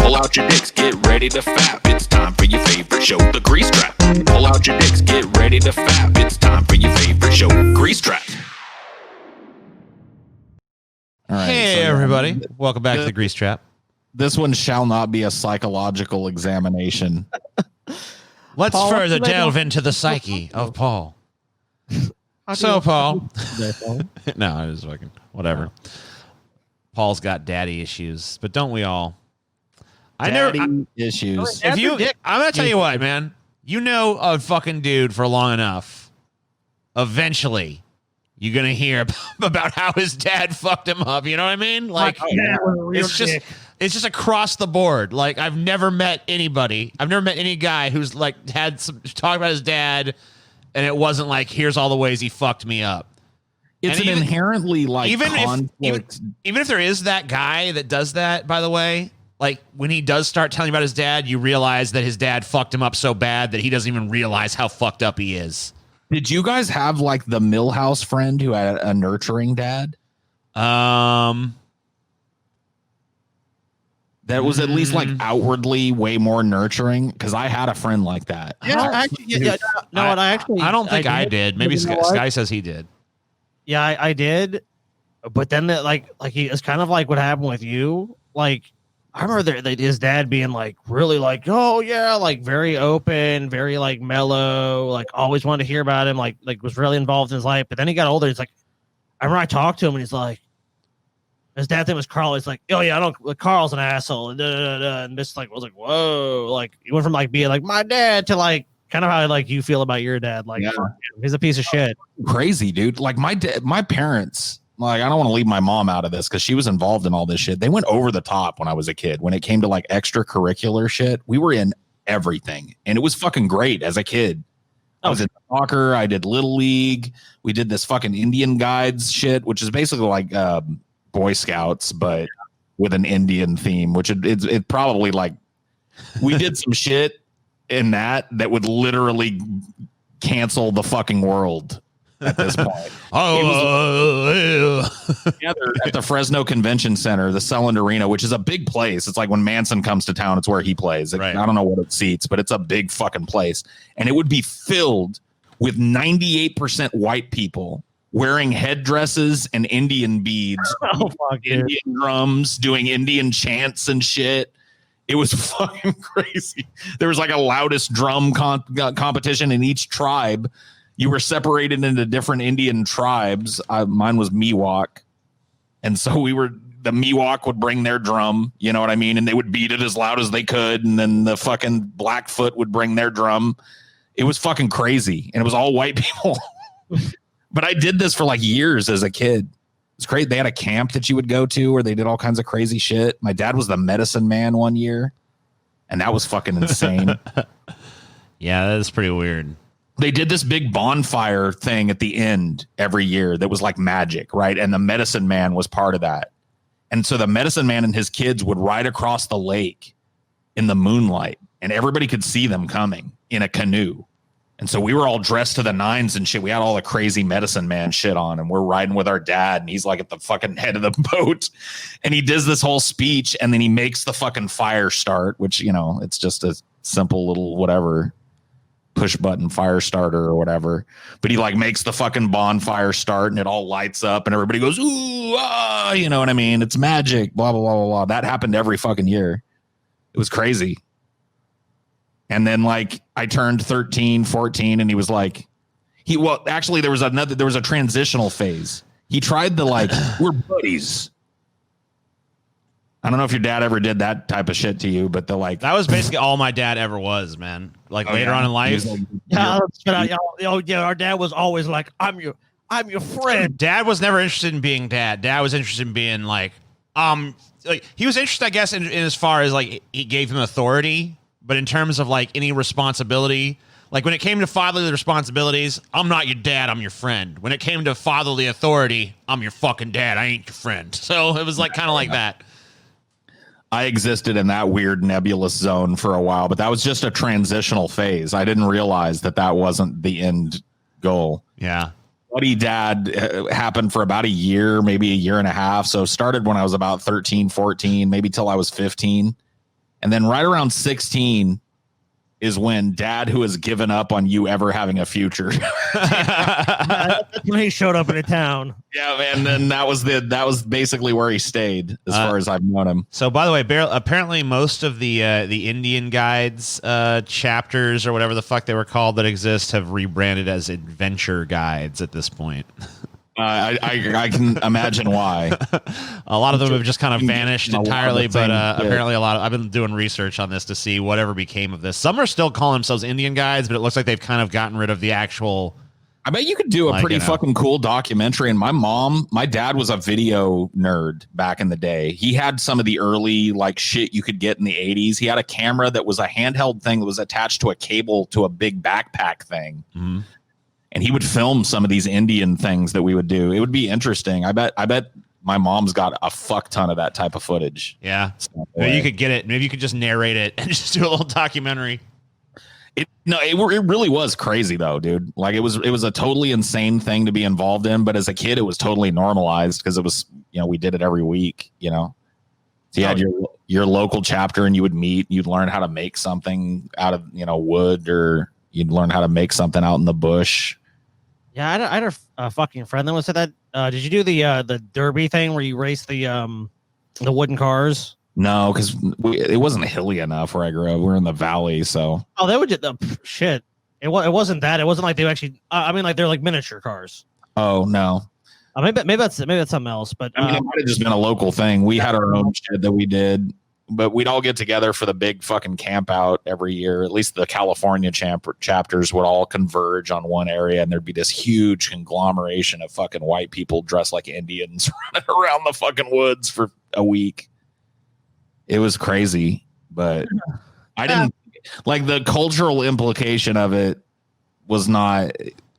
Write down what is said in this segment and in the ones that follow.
Pull out your dicks, get ready to fap. It's time for your favorite show, The Grease Trap. Pull out your dicks, get ready to fap. It's time for your favorite show, Grease Trap. All right, hey, everybody. Welcome back to The Grease Trap. This one shall not be a psychological examination. Let's Paul, further delve into the psyche of Paul. So, Paul. No, I was fucking whatever. Paul's got daddy issues, but don't we all? Issues. If you, I'm gonna tell you what, man. You know a fucking dude for long enough. Eventually, you're gonna hear about how his dad fucked him up. You know what I mean? Like, it's just across the board. Like, I've never met anybody. I've never met any guy who's like had some talk about his dad, and it wasn't like, here's all the ways he fucked me up. It's an inherently like even if there is that guy that does that, by the way, like when he does start telling you about his dad, you realize that his dad fucked him up so bad that he doesn't even realize how fucked up he is. Did you guys have like the Millhouse friend who had a nurturing dad? That was at least like outwardly way more nurturing, because I had a friend like that. Yeah, I don't think I did. Maybe Sky says he did. Yeah, I did, but then it's kind of like what happened with you. Like, I remember his dad being like really like, oh yeah, like very open, very like mellow, like always wanted to hear about him, like was really involved in his life. But then he got older. He's like, I remember I talked to him and he's like, his dad's name was Carl. He's like, oh yeah, Carl's an asshole, and this like was like, whoa, like he went from like being like my dad to like kind of how like you feel about your dad, like he's a piece of shit. Crazy, dude. Like my parents, like I don't want to leave my mom out of this because she was involved in all this shit. They went over the top when I was a kid. When it came to like extracurricular shit, we were in everything, and it was fucking great as a kid. I was in soccer. I did Little League. We did this fucking Indian Guides shit, which is basically like Boy Scouts, but with an Indian theme, which it probably like we did some shit in that would literally cancel the fucking world at this point. Together at the Fresno Convention Center, the Selland Arena, which is a big place. It's like when Manson comes to town, it's where he plays. Right. I don't know what it seats, but it's a big fucking place. And it would be filled with 98% white people wearing headdresses and Indian beads, Indian drums, doing Indian chants and shit. It was fucking crazy. There was like a loudest drum competition in each tribe. You were separated into different Indian tribes. Mine was Miwok. And so the Miwok would bring their drum, you know what I mean? And they would beat it as loud as they could. And then the fucking Blackfoot would bring their drum. It was fucking crazy. And it was all white people. But I did this for like years as a kid. It's great. They had a camp that you would go to where they did all kinds of crazy shit. My dad was the medicine man one year, and that was fucking insane. Yeah, that is pretty weird. They did this big bonfire thing at the end every year that was like magic, right? And the medicine man was part of that. And so the medicine man and his kids would ride across the lake in the moonlight, and everybody could see them coming in a canoe. And so we were all dressed to the nines and shit. We had all the crazy medicine man shit on, and we're riding with our dad, and he's like at the fucking head of the boat, and he does this whole speech, and then he makes the fucking fire start, which, you know, it's just a simple little whatever push button fire starter or whatever. But he like makes the fucking bonfire start, and it all lights up, and everybody goes, ooh, ah, you know what I mean? It's magic, blah, blah, blah, blah, blah. That happened every fucking year. It was crazy. And then like I turned 13, 14, and he was like, actually there was a transitional phase. He tried the like, we're buddies. I don't know if your dad ever did that type of shit to you, but the like, that was basically all my dad ever was, man. Like later on in life. Our dad was always like, I'm your friend. Dad was never interested in being dad. Dad was interested in being like he was interested, I guess, in as far as like he gave him authority. But in terms of like any responsibility, like when it came to fatherly responsibilities, I'm not your dad, I'm your friend. When it came to fatherly authority, I'm your fucking dad, I ain't your friend. So it was like kind of like that. I existed in that weird nebulous zone for a while, but that was just a transitional phase. I didn't realize that wasn't the end goal. Yeah. Buddy dad happened for about a year, maybe a year and a half. So started when I was about 13, 14, maybe till I was 15. And then right around 16 is when dad, who has given up on you ever having a future. That's when he showed up in a town. Yeah, man. Then that was basically where he stayed as far as I've known him. So, by the way, apparently most of the Indian Guides chapters or whatever the fuck they were called that exist have rebranded as Adventure Guides at this point. I can imagine why. A lot of them have just kind of vanished entirely, but apparently I've been doing research on this to see whatever became of this. Some are still calling themselves Indian Guides, but it looks like they've kind of gotten rid of the actual. I bet you could do a pretty fucking cool documentary. And my dad was a video nerd back in the day. He had some of the early like shit you could get in the 80s. He had a camera that was a handheld thing that was attached to a cable to a big backpack thing. Mm-hmm. And he would film some of these Indian things that we would do. It would be interesting. I bet my mom's got a fuck ton of that type of footage. Yeah. Maybe you could get it. Maybe you could just narrate it and just do a little documentary. It really was crazy though, dude. Like it was a totally insane thing to be involved in. But as a kid, it was totally normalized because it was, we did it every week, So you had your local chapter and you would meet, you'd learn how to make something out of, wood, or you'd learn how to make something out in the bush. Yeah, I had a fucking friend that was at that. Did you do the derby thing where you race the wooden cars? No, because it wasn't hilly enough where I grew up. We're in the valley, so. Oh, they would just shit. It wasn't that. It wasn't like they actually. Like they're like miniature cars. Oh no. Maybe that's something else. But it might have just been a local thing. We had our own shit that we did. But we'd all get together for the big fucking camp out every year. At least the California chapters would all converge on one area, and there'd be this huge conglomeration of fucking white people dressed like Indians running around the fucking woods for a week. It was crazy, but I didn't like the cultural implication of it was not,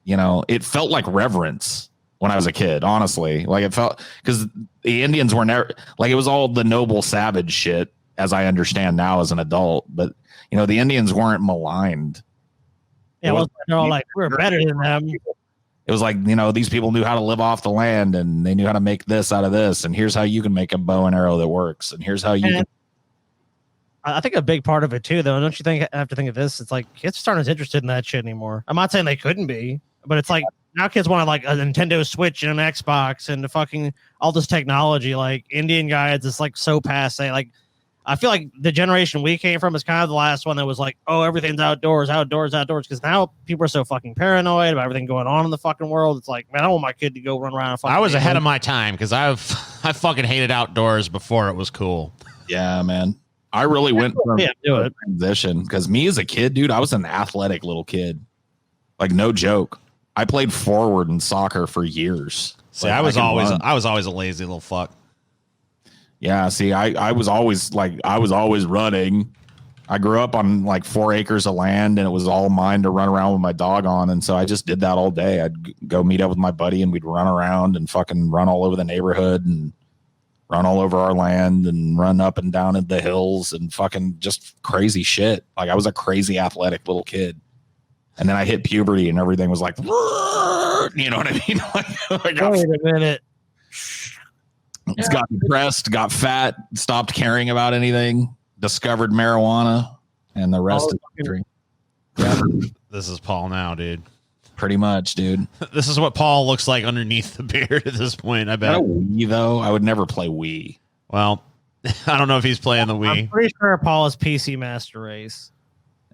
it felt like reverence when I was a kid, honestly. Like it felt, because the Indians were never, like it was all the noble savage shit, as I understand now as an adult, but the Indians weren't maligned. Yeah, they're all like, we're better than them. It was like, these people knew how to live off the land, and they knew how to make this out of this, and here's how you can make a bow and arrow that works, and here's how you can. I think a big part of it too, though, don't you think? I have to think of this. It's like kids aren't as interested in that shit anymore. I'm not saying they couldn't be, but it's like now kids want like a Nintendo Switch and an Xbox and the fucking all this technology. Like Indian Guides is like so passe. Like I feel like the generation we came from is kind of the last one that was like, oh, everything's outdoors. Because now people are so fucking paranoid about everything going on in the fucking world. It's like, man, I want my kid to go run around. I was ahead of my time because I fucking hated outdoors before it was cool. Yeah, man. I really went from transition because me as a kid, dude, I was an athletic little kid. Like no joke. I played forward in soccer for years. See, I was always a lazy little fuck. Yeah, see, I was always running. I grew up on like 4 acres of land, and it was all mine to run around with my dog on. And so I just did that all day. I'd go meet up with my buddy, and we'd run around and fucking run all over the neighborhood and run all over our land and run up and down in the hills and fucking just crazy shit. Like I was a crazy athletic little kid. And then I hit puberty and everything was like, you know what I mean? Wait a minute. Got depressed, got fat, stopped caring about anything, discovered marijuana, and the rest is history. Yeah. This is Paul now, dude. Pretty much, dude. This is what Paul looks like underneath the beard at this point, I bet. Is that a Wii, though? I would never play Wii. Well, I don't know if he's playing the Wii. I'm pretty sure Paul is PC Master Race.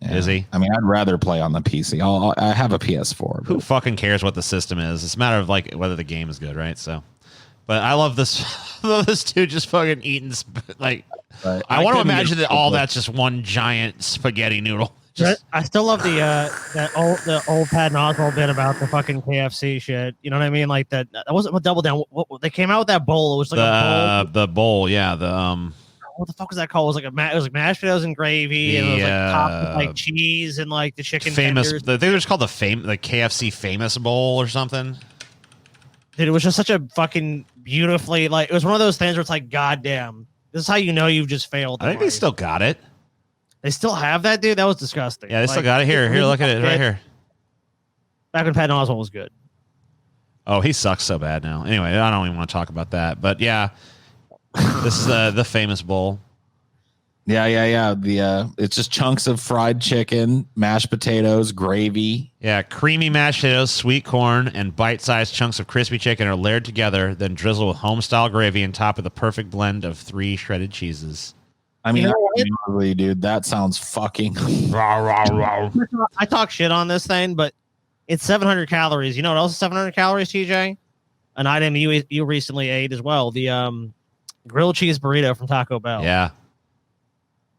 Yeah. Is he? I mean, I'd rather play on the PC. I have a PS4. Who fucking cares what the system is? It's a matter of like whether the game is good, right? So, but I love this. I love this dude just fucking eating. Like, I want to imagine that all that's just one giant spaghetti noodle. I still love the old Patton Oswalt bit about the fucking KFC shit. You know what I mean? Like that wasn't a Double Down. They came out with that bowl. It was like a bowl. The bowl, yeah. What the fuck was that called? It was like mashed potatoes and gravy, and it was like topped with like cheese and like the chicken tenders. I think it was called the KFC Famous Bowl or something. Dude, it was just such a fucking beautifully like it was one of those things where it's like, goddamn, this is how you know you've just failed. I think they still got it. They still have that, dude. That was disgusting. Yeah, they still got it. Here, look at it right here. Back when Patton Oswalt was good. Oh, he sucks so bad now. Anyway, I don't even want to talk about that. But yeah, this is the famous bowl. Yeah. It's just chunks of fried chicken, mashed potatoes, gravy. Yeah, creamy mashed potatoes, sweet corn, and bite-sized chunks of crispy chicken are layered together, then drizzled with home-style gravy on top of the perfect blend of 3 shredded cheeses. I mean, You know what? honestly, dude, that sounds fucking. I talk shit on this thing, but it's 700 calories. You know what else is 700 calories, TJ? An item you recently ate as well. The grilled cheese burrito from Taco Bell. Yeah.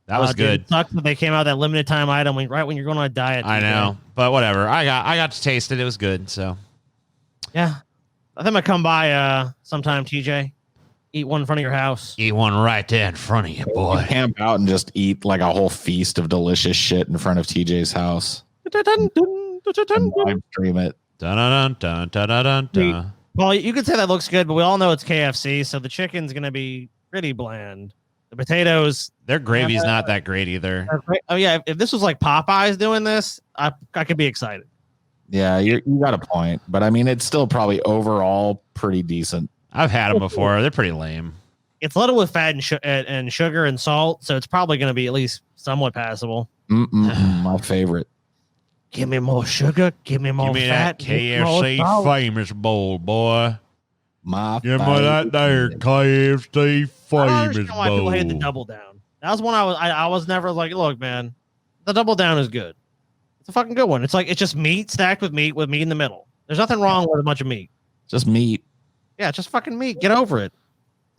That was good. It sucks that they came out with that limited time item right when you're going on a diet. I know, but whatever. I got to taste it. It was good. So Yeah. I think I'm going to come by sometime, TJ. Eat one in front of your house. eat one right there in front of you, boy. Camp out and just eat like a whole feast of delicious shit in front of TJ's house. And live stream it. Dun dun dun dun dun dun dun. Well, you could say that looks good, but we all know it's KFC, so the chicken's going to be pretty bland. The potatoes, Their gravy's not that great either. are great. Oh yeah, if this was like Popeyes doing this, I could be excited. Yeah, you got a point, but I mean, it's still probably overall pretty decent. I've had them before. They're pretty lame. It's loaded with fat and sugar and salt, so it's probably going to be at least somewhat passable. My favorite. Give me more sugar. Give me more Give me fat. that give me more KFC salt. famous bowl, boy. My Give me that there KFC I don't famous understand why people hate the bowl. double down. That was one I was never like, look, man, the double down is good. It's a fucking good one. It's like it's just meat stacked with meat in the middle. There's nothing wrong with a bunch of meat. Just meat. Yeah, just fucking meat. Get over it.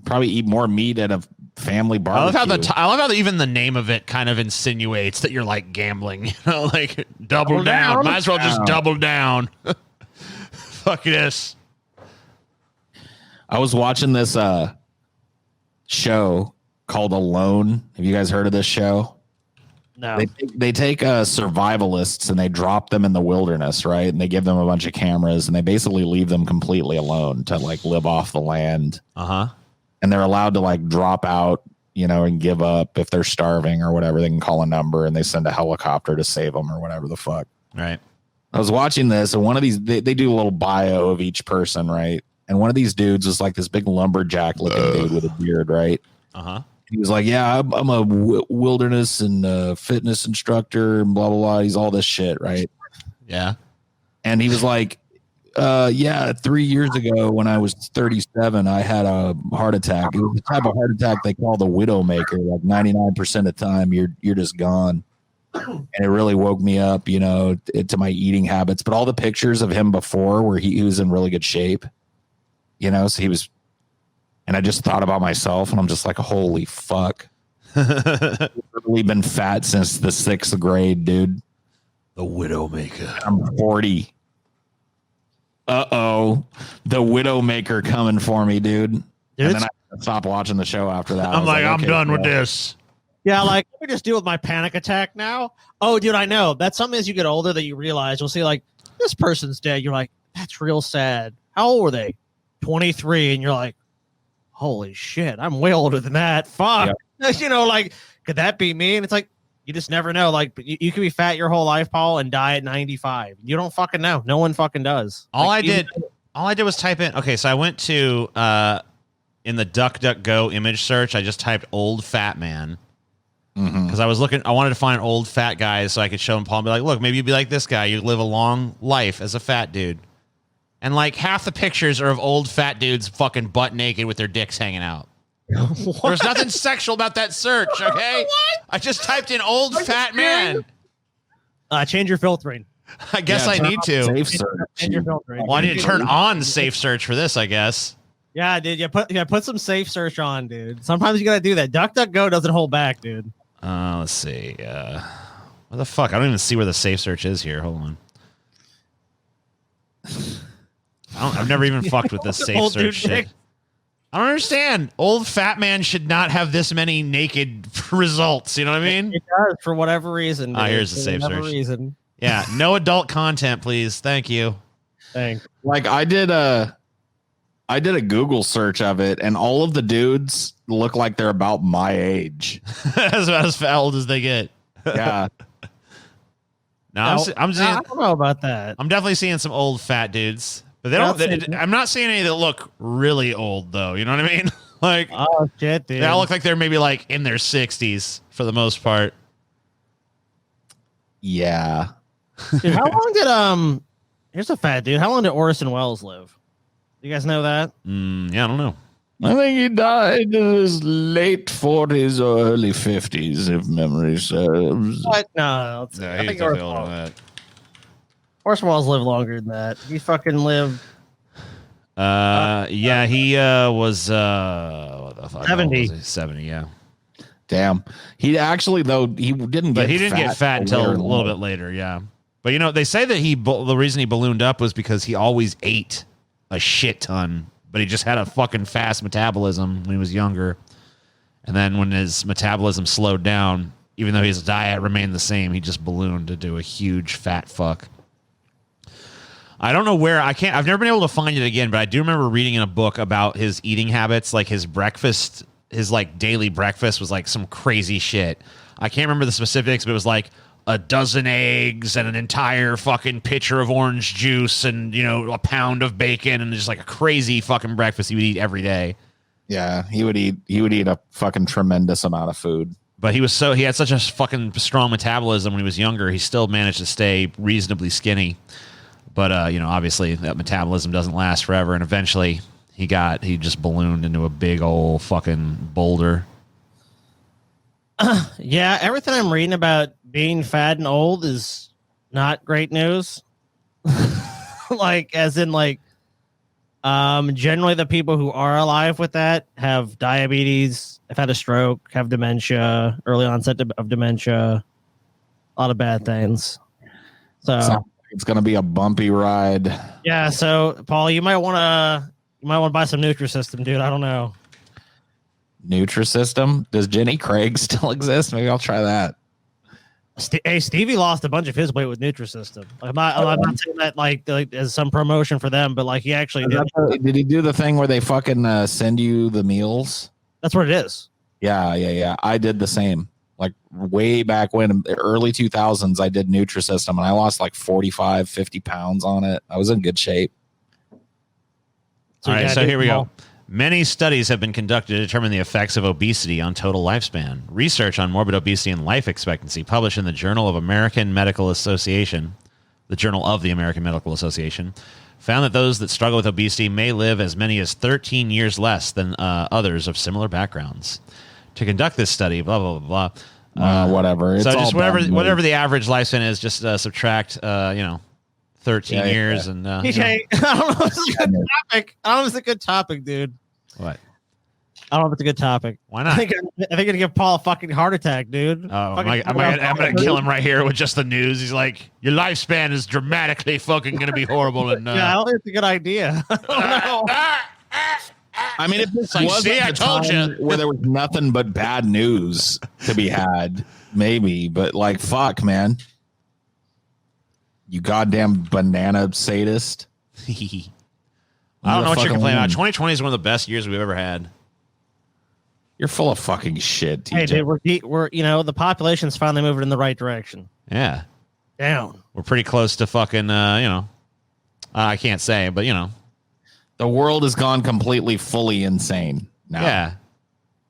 Probably eat more meat at a family barbecue. I love how even the name of it kind of insinuates that you're like gambling. You know, like double down. down. Might as well just double down. Fuck this. I was watching this show called Alone. Have you guys heard of this show? No. They take survivalists and they drop them in the wilderness, right? And they give them a bunch of cameras and they basically leave them completely alone to like live off the land. Uh-huh. And they're allowed to like drop out, you know, and give up if they're starving or whatever. They can call a number and they send a helicopter to save them or whatever the fuck. Right. I was watching this and one of these, they do a little bio of each person, right? And one of these dudes was like this big lumberjack looking dude with a beard, right? Uh-huh. He was like, yeah, I'm a wilderness and fitness instructor and blah, blah, blah. He's all this shit, right? Yeah. And he was like, yeah, 3 years ago when I was 37, I had a heart attack. It was the type of heart attack they call the widowmaker. Like 99% of the time, you're just gone. And it really woke me up, you know, to my eating habits. But all the pictures of him before where he was in really good shape, you know, so he was. And I just thought about myself, and I'm just like, holy fuck. I've really been fat since the 6th grade, dude. The Widowmaker. I'm 40. Uh-oh. The Widowmaker coming for me, dude. And then I stopped watching the show after that. I'm like, I'm okay, done with well, this. Yeah, like let me just deal with my panic attack now. Oh, dude, I know. That's something as you get older that you realize. You'll see, like, this person's dead. You're like, that's real sad. How old were they? 23. And you're like, holy shit, I'm way older than that. Fuck. Yep. You know, like, could that be me? And it's like, you just never know. Like, you could be fat your whole life, Paul, and die at 95. You don't fucking know. No one fucking does. All Like, I did was type in. Okay, so I went to in the DuckDuckGo image search. I just typed old fat man because I was looking. I wanted to find old fat guys so I could show them Paul and be like, look, maybe you'd be like this guy. You live a long life as a fat dude. And like half the pictures are of old fat dudes fucking butt naked with their dicks hanging out. There's nothing sexual about that search, okay? I just typed in old fat man. change your filtering. I guess I need to. Safe search. Change your filtering. Well, I need to turn on safe search for this, I guess. Yeah, dude. Put some safe search on, dude. Sometimes you gotta do that. DuckDuckGo doesn't hold back, dude. Let's see. What the fuck? I don't even see where the safe search is here. Hold on. I've never even fucked with this safe search shit. I don't understand. Old fat man should not have this many naked results. You know what I mean? It does for whatever reason. Ah, here's the safe search. Reason. Yeah, no adult content, please. Thank you. Thanks. Like I did a Google search of it, and all of the dudes look like they're about my age. That's about as old as they get. Yeah. I'm seeing. I don't know about that. I'm definitely seeing some old fat dudes, but they don't. I'm not seeing any that look really old, though. You know what I mean? Like, Oh shit, dude. they all look like they're maybe like in their 60s for the most part. Yeah. Dude, how long did here's a fat dude. How long did Orson Welles live? You guys know that? Yeah, I don't know. I think he died in his late 40s or early 50s, if memory serves. What? No, Yeah, I he's think definitely older than that. Orson Welles lived longer than that. He fucking lived Yeah, he was what the fuck? 70. 70, yeah. Damn. He actually, though, he didn't But get he didn't get fat until a later in little life. bit later, yeah. But you know, they say that the reason he ballooned up was because he always ate a shit ton, but he just had a fucking fast metabolism when he was younger. And then when his metabolism slowed down, even though his diet remained the same, he just ballooned into a huge fat fuck. I don't know where I've never been able to find it again, but I do remember reading in a book about his eating habits, like his breakfast, his like daily breakfast was like some crazy shit. I can't remember the specifics, but it was like a dozen eggs and an entire fucking pitcher of orange juice and, you know, a pound of bacon and just like a crazy fucking breakfast he would eat every day. Yeah, he would eat a fucking tremendous amount of food. But he had such a fucking strong metabolism when he was younger, he still managed to stay reasonably skinny. But you know, obviously that metabolism doesn't last forever, and eventually he just ballooned into a big old fucking boulder. Yeah, everything I'm reading about being fat and old is not great news. Like, as in, like, generally the people who are alive with that have diabetes, have had a stroke, have dementia, early onset of dementia, a lot of bad things. So it's gonna be a bumpy ride. yeah, so Paul, you might want to buy some Nutrisystem, dude. I don't know. Nutrisystem? Does Jenny Craig still exist? Maybe I'll try that. Hey, Stevie lost a bunch of his weight with Nutrisystem. I'm not saying that like as some promotion for them, but like he actually did. Did he do the thing where they fucking send you the meals? That's what it is. Yeah. I did the same. Like way back when, in the early 2000s, I did Nutrisystem and I lost like 45, 50 pounds on it. I was in good shape. All right, so here we go. Many studies have been conducted to determine the effects of obesity on total lifespan. Research on morbid obesity and life expectancy, published in the Journal of American Medical Association, the Journal of the American Medical Association, found that those that struggle with obesity may live as many as 13 years less than others of similar backgrounds. To conduct this study, blah, blah, blah, blah. Whatever. It's so just all whatever the average lifespan is, just subtract, 13 years. And TJ, I don't know if it's a good topic. I don't know if it's a good topic, dude. What? I don't know if it's a good topic. Why not? I think I'm gonna give Paul a fucking heart attack, dude. Oh, I'm gonna kill him right here with just the news. He's like, your lifespan is dramatically fucking gonna be horrible. And yeah, I don't think it's a good idea. I mean, if this like, was see, I told you, where there was nothing but bad news to be had, maybe. But like, fuck, man, you goddamn banana sadist. I don't know what you're complaining about. 2020 is one of the best years we've ever had. You're full of fucking shit, TJ. Hey, dude, we're the population's finally moving in the right direction. Yeah, Down. we're pretty close to fucking. I can't say, but the world has gone completely, fully insane now. Yeah.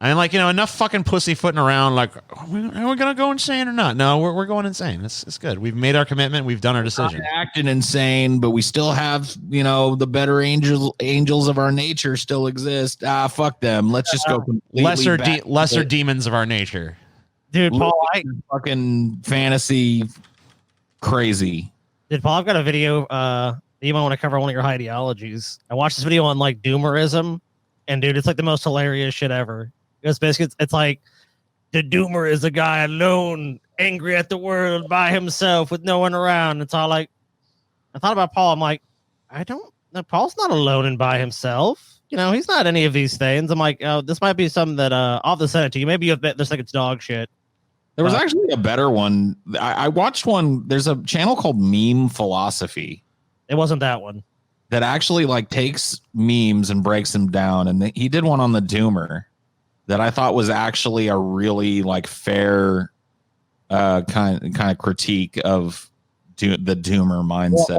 And like, enough fucking pussyfooting around. Like, are we gonna go insane or not? No, we're going insane. It's good. We've made our commitment. We've done our decision. Not acting insane, but we still have, the better angels of our nature still exist. Fuck them. Let's just go completely lesser demons of our nature. Dude, Paul, fucking fantasy crazy. Dude, Paul, I've got a video. You might want to cover one of your ideologies. I watched this video on like doomerism, and dude, it's like the most hilarious shit ever. It's basically it's like the doomer is a guy alone, angry at the world by himself with no one around. It's all like I thought about Paul. I'm like, Paul's not alone and by himself. He's not any of these things. I'm like, oh, this might be something that I'll have to send it to you. Maybe you'll just think it's dog shit. There was actually a better one. I watched one. There's a channel called Meme Philosophy. It wasn't that one. That actually like takes memes and breaks them down. And he did one on the doomer that I thought was actually a really like fair kind of critique of the doomer mindset.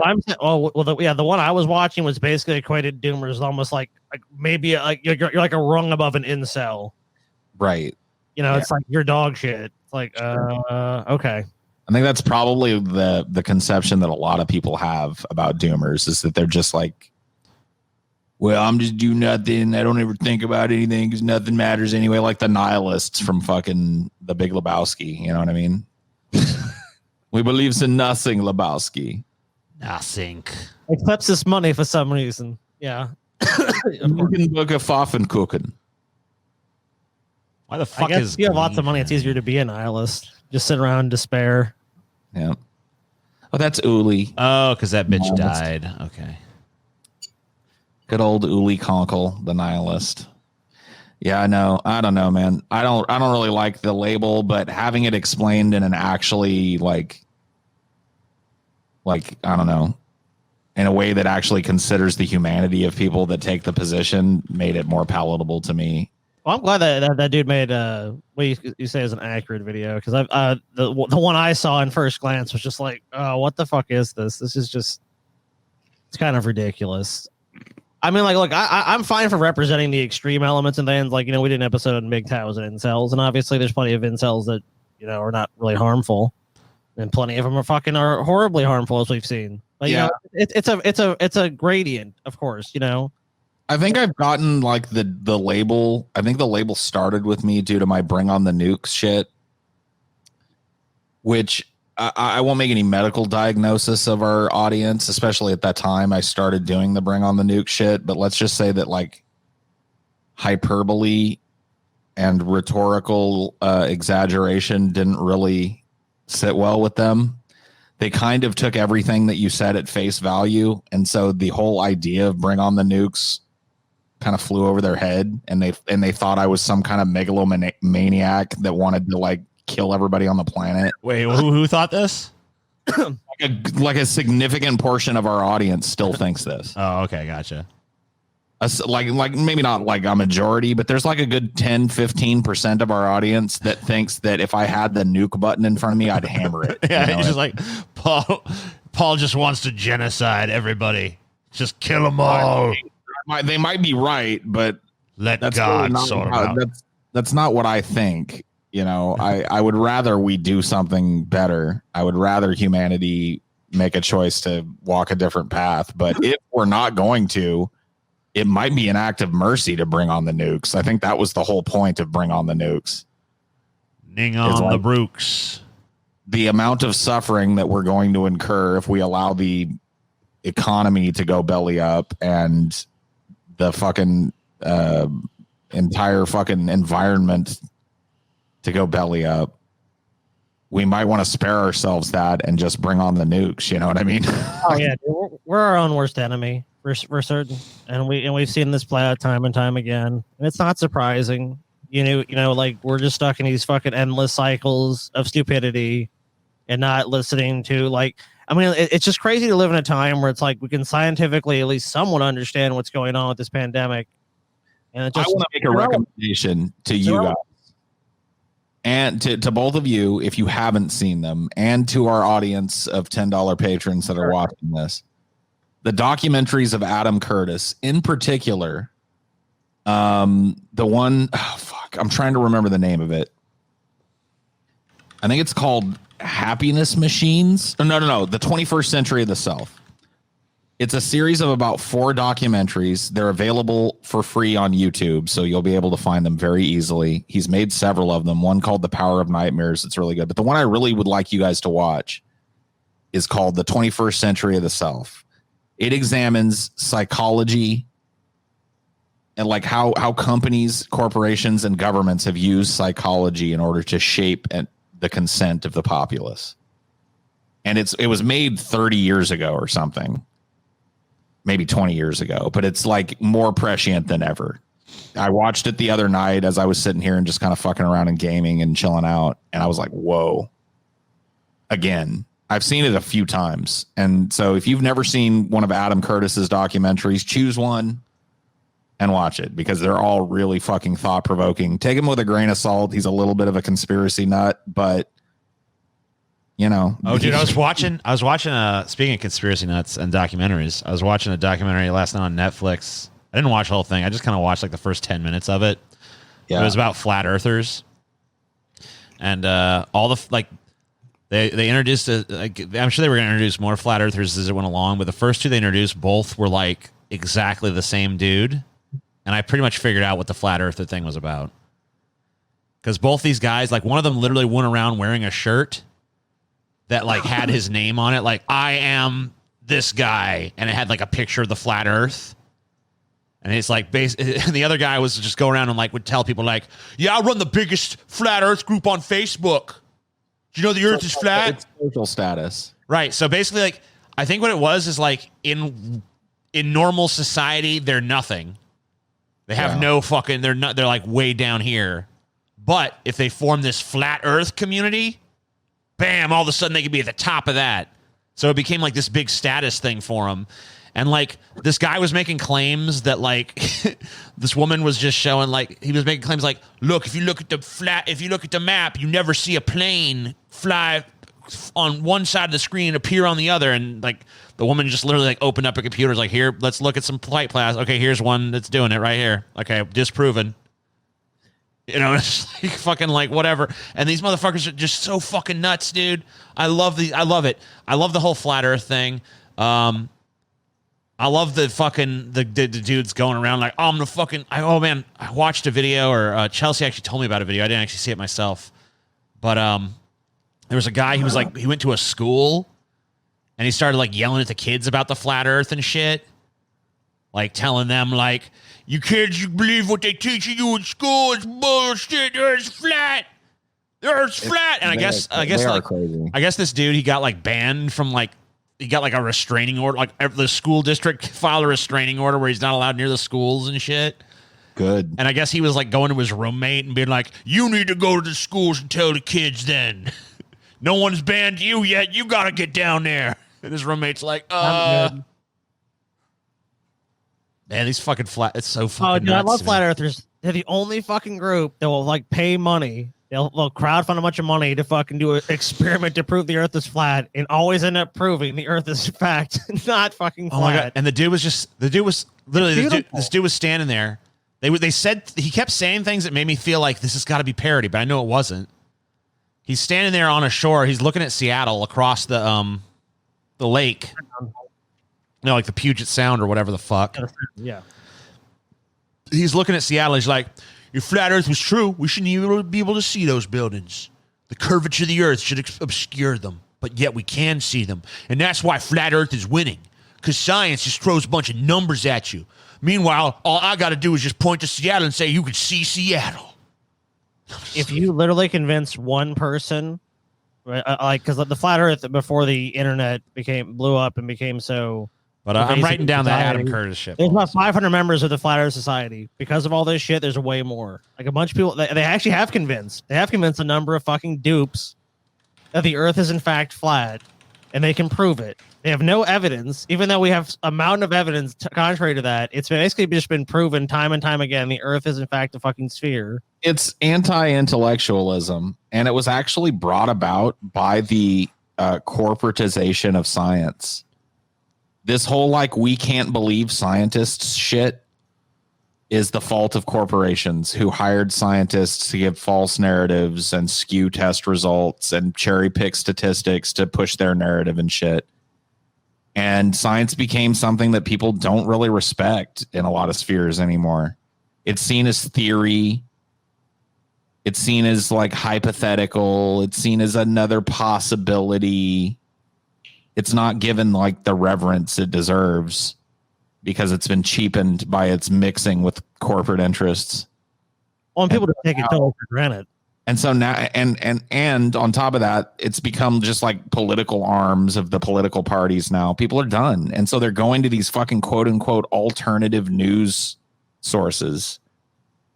The one I was watching was basically equated doomers almost like maybe like you're like a rung above an incel. Right. You know, it's like your dog shit. It's like, okay. I think that's probably the conception that a lot of people have about doomers is that they're just like, well, I'm just do nothing. I don't ever think about anything because nothing matters anyway. Like the nihilists from fucking The Big Lebowski. You know what I mean? We believes in nothing, Lebowski. Nothing. Accepts this money for some reason. Yeah. Cooking book of Pfaffenkuchen. Why the fuck I guess is if you have lots of money, it's easier to be a nihilist. Just sit around in despair. Yeah. Oh, that's Uli. Oh, because that bitch died. Okay. Good old Uli Conkle, the nihilist. Yeah, I know. I don't know, man. I don't really like the label, but having it explained in an actually like I don't know, in a way that actually considers the humanity of people that take the position made it more palatable to me. Well, I'm glad that dude made what you say is an accurate video, because the one I saw in first glance was just like, oh, what the fuck is this? This is just, it's kind of ridiculous. I mean, like, look, I'm fine for representing the extreme elements and things. Like, you know, we did an episode on MGTOWs and incels, and obviously there's plenty of incels that, you know, are not really harmful, and plenty of them are horribly harmful, as we've seen. But you know, it's a gradient, of course, you know. I think I've gotten like the label. I think the label started with me due to my bring on the nukes shit, which I won't make any medical diagnosis of our audience, especially at that time I started doing the bring on the nuke shit. But let's just say that like hyperbole and rhetorical exaggeration didn't really sit well with them. They kind of took everything that you said at face value. And so the whole idea of bring on the nukes kind of flew over their head, and they thought I was some kind of megalomaniac that wanted to like kill everybody on the planet. Wait, who thought this? like a significant portion of our audience still thinks this. Oh, okay, gotcha. Like maybe not like a majority, but there's like a good 10-15% of our audience that thinks that if I had the nuke button in front of me, I'd hammer it. Yeah, he's just like, Paul just wants to genocide everybody. Just kill them all. They might be right, but let God really sort them out. That's not what I think. You know, I would rather we do something better. I would rather humanity make a choice to walk a different path. But if we're not going to, it might be an act of mercy to bring on the nukes. I think that was the whole point of bring on the nukes. Ning on the Brooks. The amount of suffering that we're going to incur if we allow the economy to go belly up and the fucking entire fucking environment to go belly up, we might want to spare ourselves that and just bring on the nukes. You know what I mean? Oh yeah, dude, we're our own worst enemy. We're certain, and we've seen this play out time and time again, and it's not surprising. You know, like we're just stuck in these fucking endless cycles of stupidity, and not listening to like. I mean, it's just crazy to live in a time where it's like we can scientifically at least somewhat understand what's going on with this pandemic. And it just, I want to make a recommendation to you guys, and to both of you if you haven't seen them, and to our audience of $10 patrons that are watching this. The documentaries of Adam Curtis, in particular, the one, I'm trying to remember the name of it. I think it's called Happiness Machines. No, the 21st Century of the Self. It's a series of about 4 documentaries. They're available for free on YouTube, so you'll be able to find them very easily. He's made several of them. One called The Power of Nightmares. It's really good. But the one I really would like you guys to watch is called The 21st Century of the Self. It examines psychology and like how companies, corporations, and governments have used psychology in order to shape the consent of the populace. And it was made 30 years ago or something, maybe 20 years ago, but it's like more prescient than ever. I watched it the other night as I was sitting here and just kind of fucking around and gaming and chilling out. And I was like, whoa, again. I've seen it a few times. And so if you've never seen one of Adam Curtis's documentaries, choose one and watch it, because they're all really fucking thought provoking. Take him with a grain of salt. He's a little bit of a conspiracy nut, but you know. Oh, dude, I was watching, speaking of conspiracy nuts and documentaries, I was watching a documentary last night on Netflix. I didn't watch the whole thing. I just kind of watched like the first 10 minutes of it. Yeah. It was about flat earthers. And all the like they introduced I'm sure they were going to introduce more flat earthers as it went along, but the first two they introduced both were like exactly the same dude. And I pretty much figured out what the flat earther thing was about. Because both these guys, like one of them literally went around wearing a shirt that like had his name on it, like I am this guy, and it had like a picture of the flat earth. And it's like, and the other guy was just go around and like would tell people like, yeah, I run the biggest flat earth group on Facebook. Do you know the earth is flat? It's social status. Right. So basically like, I think what it was is like in normal society, they're nothing. They have no fucking, they're like way down here. But if they form this flat earth community, bam, all of a sudden they could be at the top of that. So it became like this big status thing for them. And like this guy was making claims that like this woman was just showing like he was making claims like, look, if you look at the map, you never see a plane fly on one side of the screen and appear on the other. And like the woman just literally like opened up her computer, like, here, let's look at some flight paths. Okay, here's one that's doing it right here. Okay, disproven. You know, it's like fucking like whatever. And these motherfuckers are just so fucking nuts, dude. I love it. I love the whole flat earth thing. I love the fucking the dudes going around like, oh, I'm the fucking oh man, I watched a video, or Chelsea actually told me about a video. I didn't actually see it myself. But there was a guy, he was like, he went to a school and he started like yelling at the kids about the flat earth and shit. Like telling them like, you kids, you believe what they teaching you in school is bullshit. The earth's flat. The earth's flat. And I guess like crazy. I guess this dude, he got like banned from like, he got like a restraining order, like the school district filed a restraining order where he's not allowed near the schools and shit. Good. And I guess he was like going to his roommate and being like, you need to go to the schools and tell the kids then. No one's banned you yet. You got to get down there. And his roommate's like, man, these fucking flat, it's so fucking dude, nuts. I love flat earthers. They're the only fucking group that will like pay money. They'll crowdfund a bunch of money to fucking do an experiment to prove the earth is flat and always end up proving the earth is in fact not fucking flat. Oh my God. And this dude was standing there. They said, he kept saying things that made me feel like this has got to be parody, but I know it wasn't. He's standing there on a shore. He's looking at Seattle across the lake. You know, like the Puget Sound or whatever the fuck. Yeah. He's looking at Seattle. He's like, if flat earth was true, we shouldn't even be able to see those buildings. The curvature of the earth should obscure them, but yet we can see them. And that's why flat earth is winning, because science just throws a bunch of numbers at you. Meanwhile, all I got to do is just point to Seattle and say, you can see Seattle. If you literally convince one person, right, like, because the flat earth before the internet blew up and became so... But I'm writing down that Adam Curtis shit. There's about 500 members of the Flat Earth Society. Because of all this shit, there's way more. Like a bunch of people, they actually have convinced. They have convinced a number of fucking dupes that the Earth is in fact flat, and they can prove it. They have no evidence, even though we have a mountain of evidence contrary to that. It's basically just been proven time and time again the Earth is in fact a fucking sphere. It's anti-intellectualism, and it was actually brought about by the corporatization of science. This whole, like, we can't believe scientists shit is the fault of corporations who hired scientists to give false narratives and skew test results and cherry pick statistics to push their narrative and shit. And science became something that people don't really respect in a lot of spheres anymore. It's seen as theory. It's seen as like hypothetical. It's seen as another possibility. It's not given like the reverence it deserves because it's been cheapened by its mixing with corporate interests. Well, and people just take it totally for granted. And so now, and on top of that, it's become just like political arms of the political parties now. People are done. And so they're going to these fucking quote unquote alternative news sources.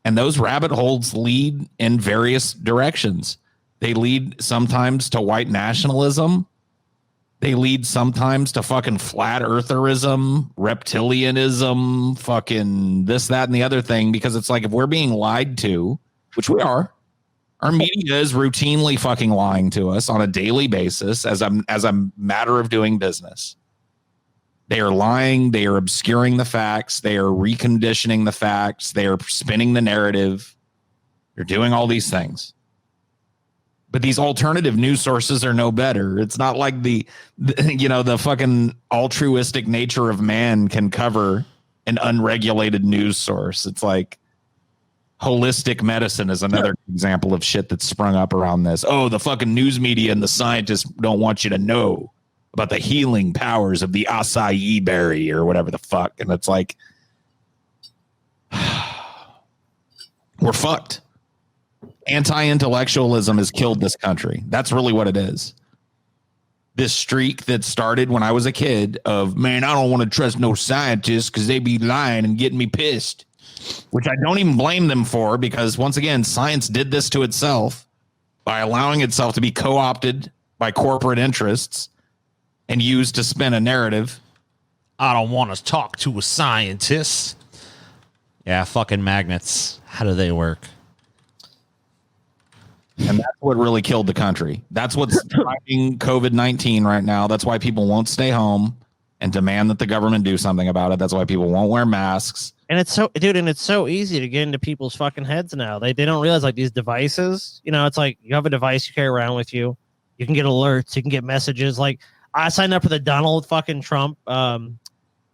And those rabbit holes lead in various directions. They lead sometimes to white nationalism. They lead sometimes to fucking flat eartherism, reptilianism, fucking this, that, and the other thing. Because it's like, if we're being lied to, which we are, our media is routinely fucking lying to us on a daily basis as a matter of doing business. They are lying. They are obscuring the facts. They are reconditioning the facts. They are spinning the narrative. They're doing all these things. But these alternative news sources are no better. It's not like the fucking altruistic nature of man can cover an unregulated news source. It's like holistic medicine is another example of shit that's sprung up around this. Oh, the fucking news media and the scientists don't want you to know about the healing powers of the acai berry or whatever the fuck. And it's like, we're fucked. Anti-intellectualism has killed this country. That's really what it is. This streak that started when I was a kid of, man, I don't want to trust no scientists because they be lying and getting me pissed, which I don't even blame them for, because once again, science did this to itself by allowing itself to be co-opted by corporate interests and used to spin a narrative. I don't want to talk to a scientist. Yeah, fucking magnets. How do they work? And that's what really killed the country. That's what's driving COVID-19 right now. That's why people won't stay home and demand that the government do something about it. That's why people won't wear masks. And it's so easy to get into people's fucking heads now. They don't realize, like, these devices, it's like you have a device you carry around with you. You can get alerts. You can get messages. Like, I signed up for the Donald fucking Trump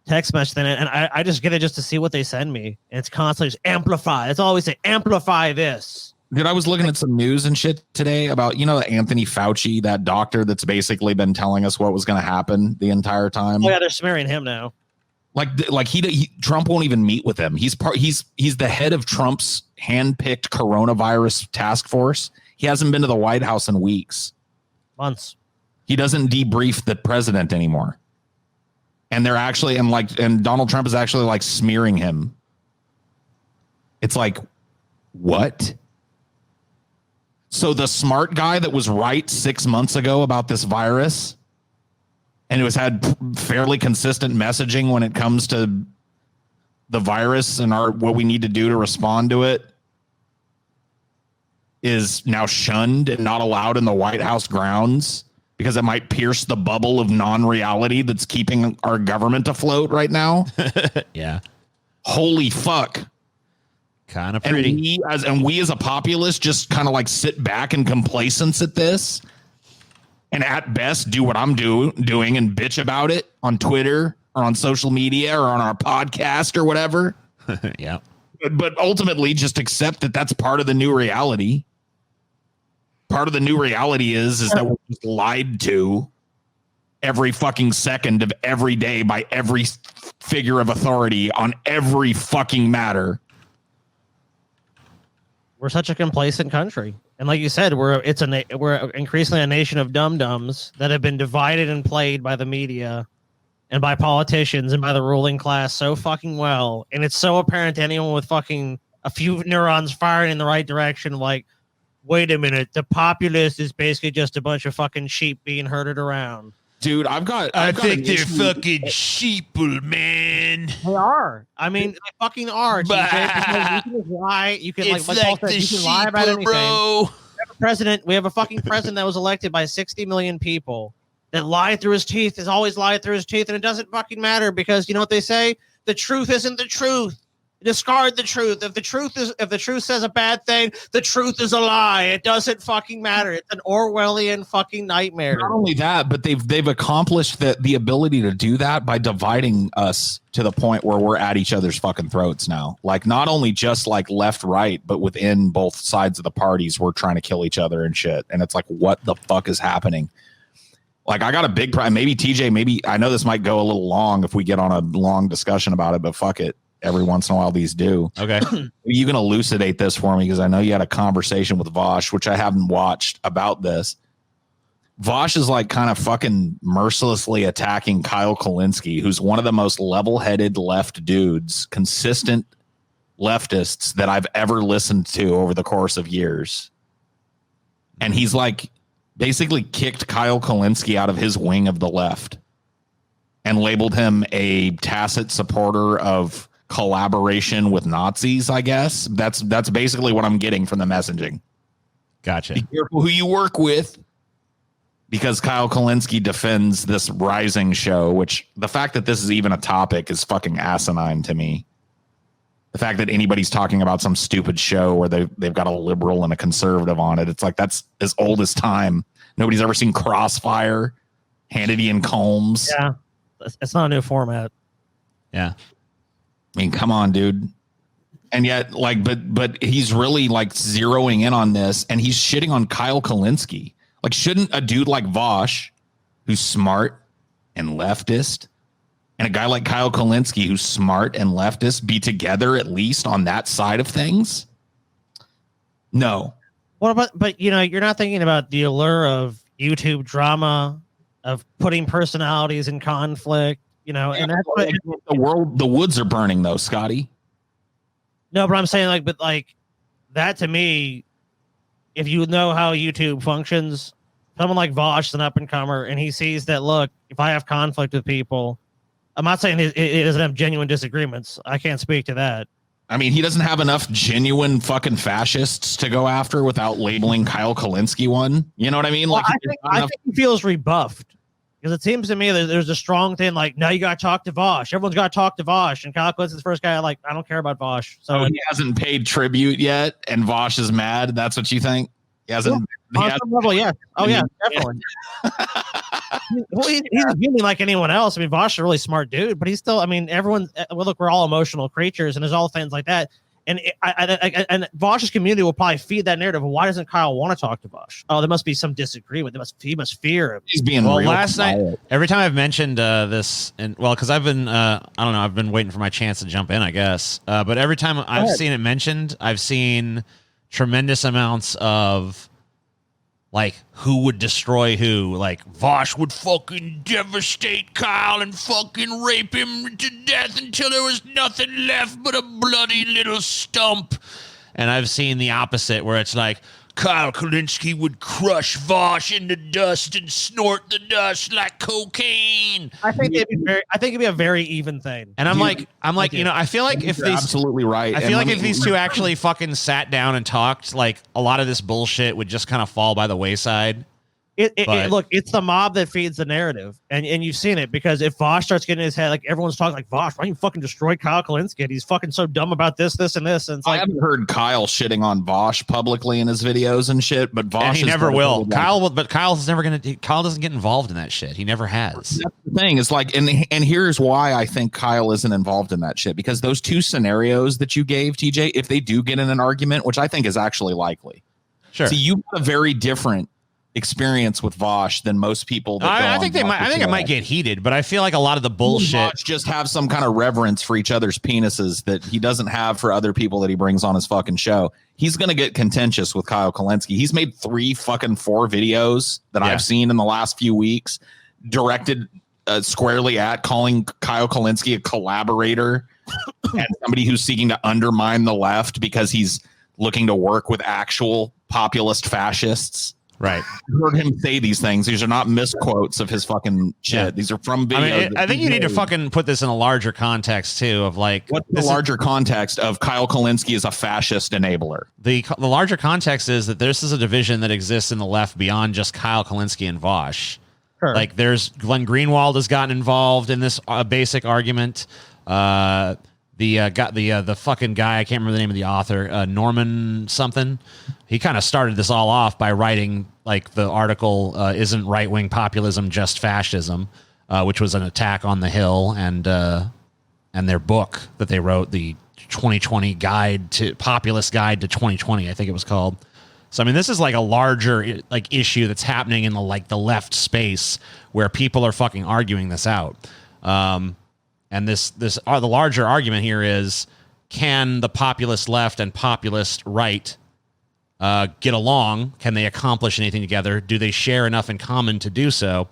text message thing, and I just get it just to see what they send me. And it's constantly just amplify. That's all we say. Amplify this. Dude, I was looking at some news and shit today about, Anthony Fauci, that doctor that's basically been telling us what was going to happen the entire time. Oh, yeah, they're smearing him now. Like Trump won't even meet with him. He's the head of Trump's handpicked coronavirus task force. He hasn't been to the White House in weeks. Months. He doesn't debrief the president anymore. And they're actually, and Donald Trump is actually like smearing him. It's like, what? So the smart guy that was right 6 months ago about this virus, and it had fairly consistent messaging when it comes to the virus and what we need to do to respond to it, is now shunned and not allowed in the White House grounds because it might pierce the bubble of non-reality that's keeping our government afloat right now. Yeah. Holy fuck. Kind of pretty. And we as a populace just kind of like sit back in complacence at this, and at best do what I'm doing and bitch about it on Twitter or on social media or on our podcast or whatever. Yeah. But ultimately just accept that that's part of the new reality. Part of the new reality is that we're just lied to every fucking second of every day by every figure of authority on every fucking matter. We're such a complacent country, and like you said, we're increasingly a nation of dum-dums that have been divided and played by the media and by politicians and by the ruling class so fucking well. And it's so apparent to anyone with fucking a few neurons firing in the right direction. Like, wait a minute, the populace is basically just a bunch of fucking sheep being herded around. Dude, I think they're fucking sheeple, man. They are. I mean, they fucking are. TJ, because you can just lie. You can It's like Paul said, you can lie about anything. bro. We have a fucking president that was elected by 60 million people that lied through his teeth, has always lied through his teeth, and it doesn't fucking matter because you know what they say? The truth isn't the truth. Discard the truth. If the truth says a bad thing, the truth is a lie. It doesn't fucking matter. It's an Orwellian fucking nightmare. Not only that, but they've accomplished the ability to do that by dividing us to the point where we're at each other's fucking throats now. Like, not only just like left, right, but within both sides of the parties, we're trying to kill each other and shit. And it's like, what the fuck is happening? Like, I got a big problem. Maybe TJ, I know this might go a little long if we get on a long discussion about it, but fuck it. Every once in a while, these do. Okay. You can elucidate this for me because I know you had a conversation with Vosh, which I haven't watched, about this. Vosh is like kind of fucking mercilessly attacking Kyle Kulinski, who's one of the most level-headed left dudes, consistent leftists that I've ever listened to over the course of years. And he's like basically kicked Kyle Kulinski out of his wing of the left and labeled him a tacit supporter of collaboration with Nazis, I guess. That's basically what I'm getting from the messaging. Gotcha. Be careful who you work with. because Kyle Kalinske defends this Rising show, which the fact that this is even a topic is fucking asinine to me. The fact that anybody's talking about some stupid show where they've got a liberal and a conservative on it, it's like that's as old as time. Nobody's ever seen Crossfire, Hannity and Combs. Yeah, it's not a new format. Yeah, I mean, come on, dude. And yet, like, but he's really like zeroing in on this, and he's shitting on Kyle Kalinske. Like, shouldn't a dude like Vosh, who's smart and leftist, and a guy like Kyle Kalinske, who's smart and leftist, be together at least on that side of things? No. What about? But you're not thinking about the allure of YouTube drama, of putting personalities in conflict. And that's what the woods are burning, though, Scotty. No, but I'm saying but that to me, if you know how YouTube functions, someone like Vosh is an up and comer, and he sees that, look, if I have conflict with people, I'm not saying it doesn't have genuine disagreements. I can't speak to that. I mean, he doesn't have enough genuine fucking fascists to go after without labeling Kyle Kalinske one. You know what I mean? Well, I think he feels rebuffed. Because it seems to me that there's a strong thing like, no, you got to talk to Vosh. Everyone's got to talk to Vosh. And Kyle Kalinske is the first guy I don't care about Vosh. So he hasn't paid tribute yet, and Vosh is mad. That's what you think? He hasn't. On some level, yeah. Oh, yeah, definitely. He's a human like anyone else. I mean, Vosh is a really smart dude, but he's still, everyone, look, we're all emotional creatures, and there's all things like that. And and Vosh's community will probably feed that narrative. Well, why doesn't Kyle want to talk to Vosh? Oh, there must be some disagreement. He must fear him. He's being well. Real last night, every time I've mentioned this, and because I've been, I don't know, I've been waiting for my chance to jump in, I guess. But every time I've seen it mentioned, I've seen tremendous amounts of who would destroy who. Like Vosh would fucking devastate Kyle and fucking rape him to death until there was nothing left but a bloody little stump. And I've seen the opposite, where it's like Kyle Kalinske would crush Vosh into dust and snort the dust like cocaine. I think it'd be a very even thing. And I'm like, I feel like if You're these absolutely right. I feel like if these two actually fucking sat down and talked, a lot of this bullshit would just kind of fall by the wayside. Look, it's the mob that feeds the narrative, and you've seen it, because if Vosh starts getting in his head, everyone's talking like, Vosh, why don't you fucking destroy Kyle Kalinske? He's fucking so dumb about this, and this. And it's I haven't heard Kyle shitting on Vosh publicly in his videos and shit, but Vosh and he never will. Kyle doesn't get involved in that shit. He never has. That's the thing. It's and here's why I think Kyle isn't involved in that shit, because those two scenarios that you gave, TJ, if they do get in an argument, which I think is actually likely. Sure. See, you got a very different experience with Vosh than most people. I think it might get heated, but I feel like a lot of the bullshit just have some kind of reverence for each other's penises that he doesn't have for other people that he brings on his fucking show. He's going to get contentious with Kyle Kalinske. He's made 4 videos that I've seen in the last few weeks directed squarely at calling Kyle Kalinske a collaborator and somebody who's seeking to undermine the left because he's looking to work with actual populist fascists. Right. I heard him say these things. These are not misquotes of his fucking shit. Yeah. These are from videos. I think you need to fucking put this in a larger context too, of what's the larger context of Kyle Kalinske is a fascist enabler. The larger context is that this is a division that exists in the left beyond just Kyle Kalinske and Vosh. Sure. There's Glenn Greenwald has gotten involved in this basic argument. The fucking guy, I can't remember the name of the author, Norman something. He kind of started this all off by writing the article, "Isn't Right-Wing Populism Just Fascism?" Which was an attack on the Hill and their book that they wrote, the 2020 Populist Guide to 2020, I think it was called. So this is a larger issue that's happening in the left space where people are fucking arguing this out. And the larger argument here is, can the populist left and populist right get along? Can they accomplish anything together? Do they share enough in common to do so?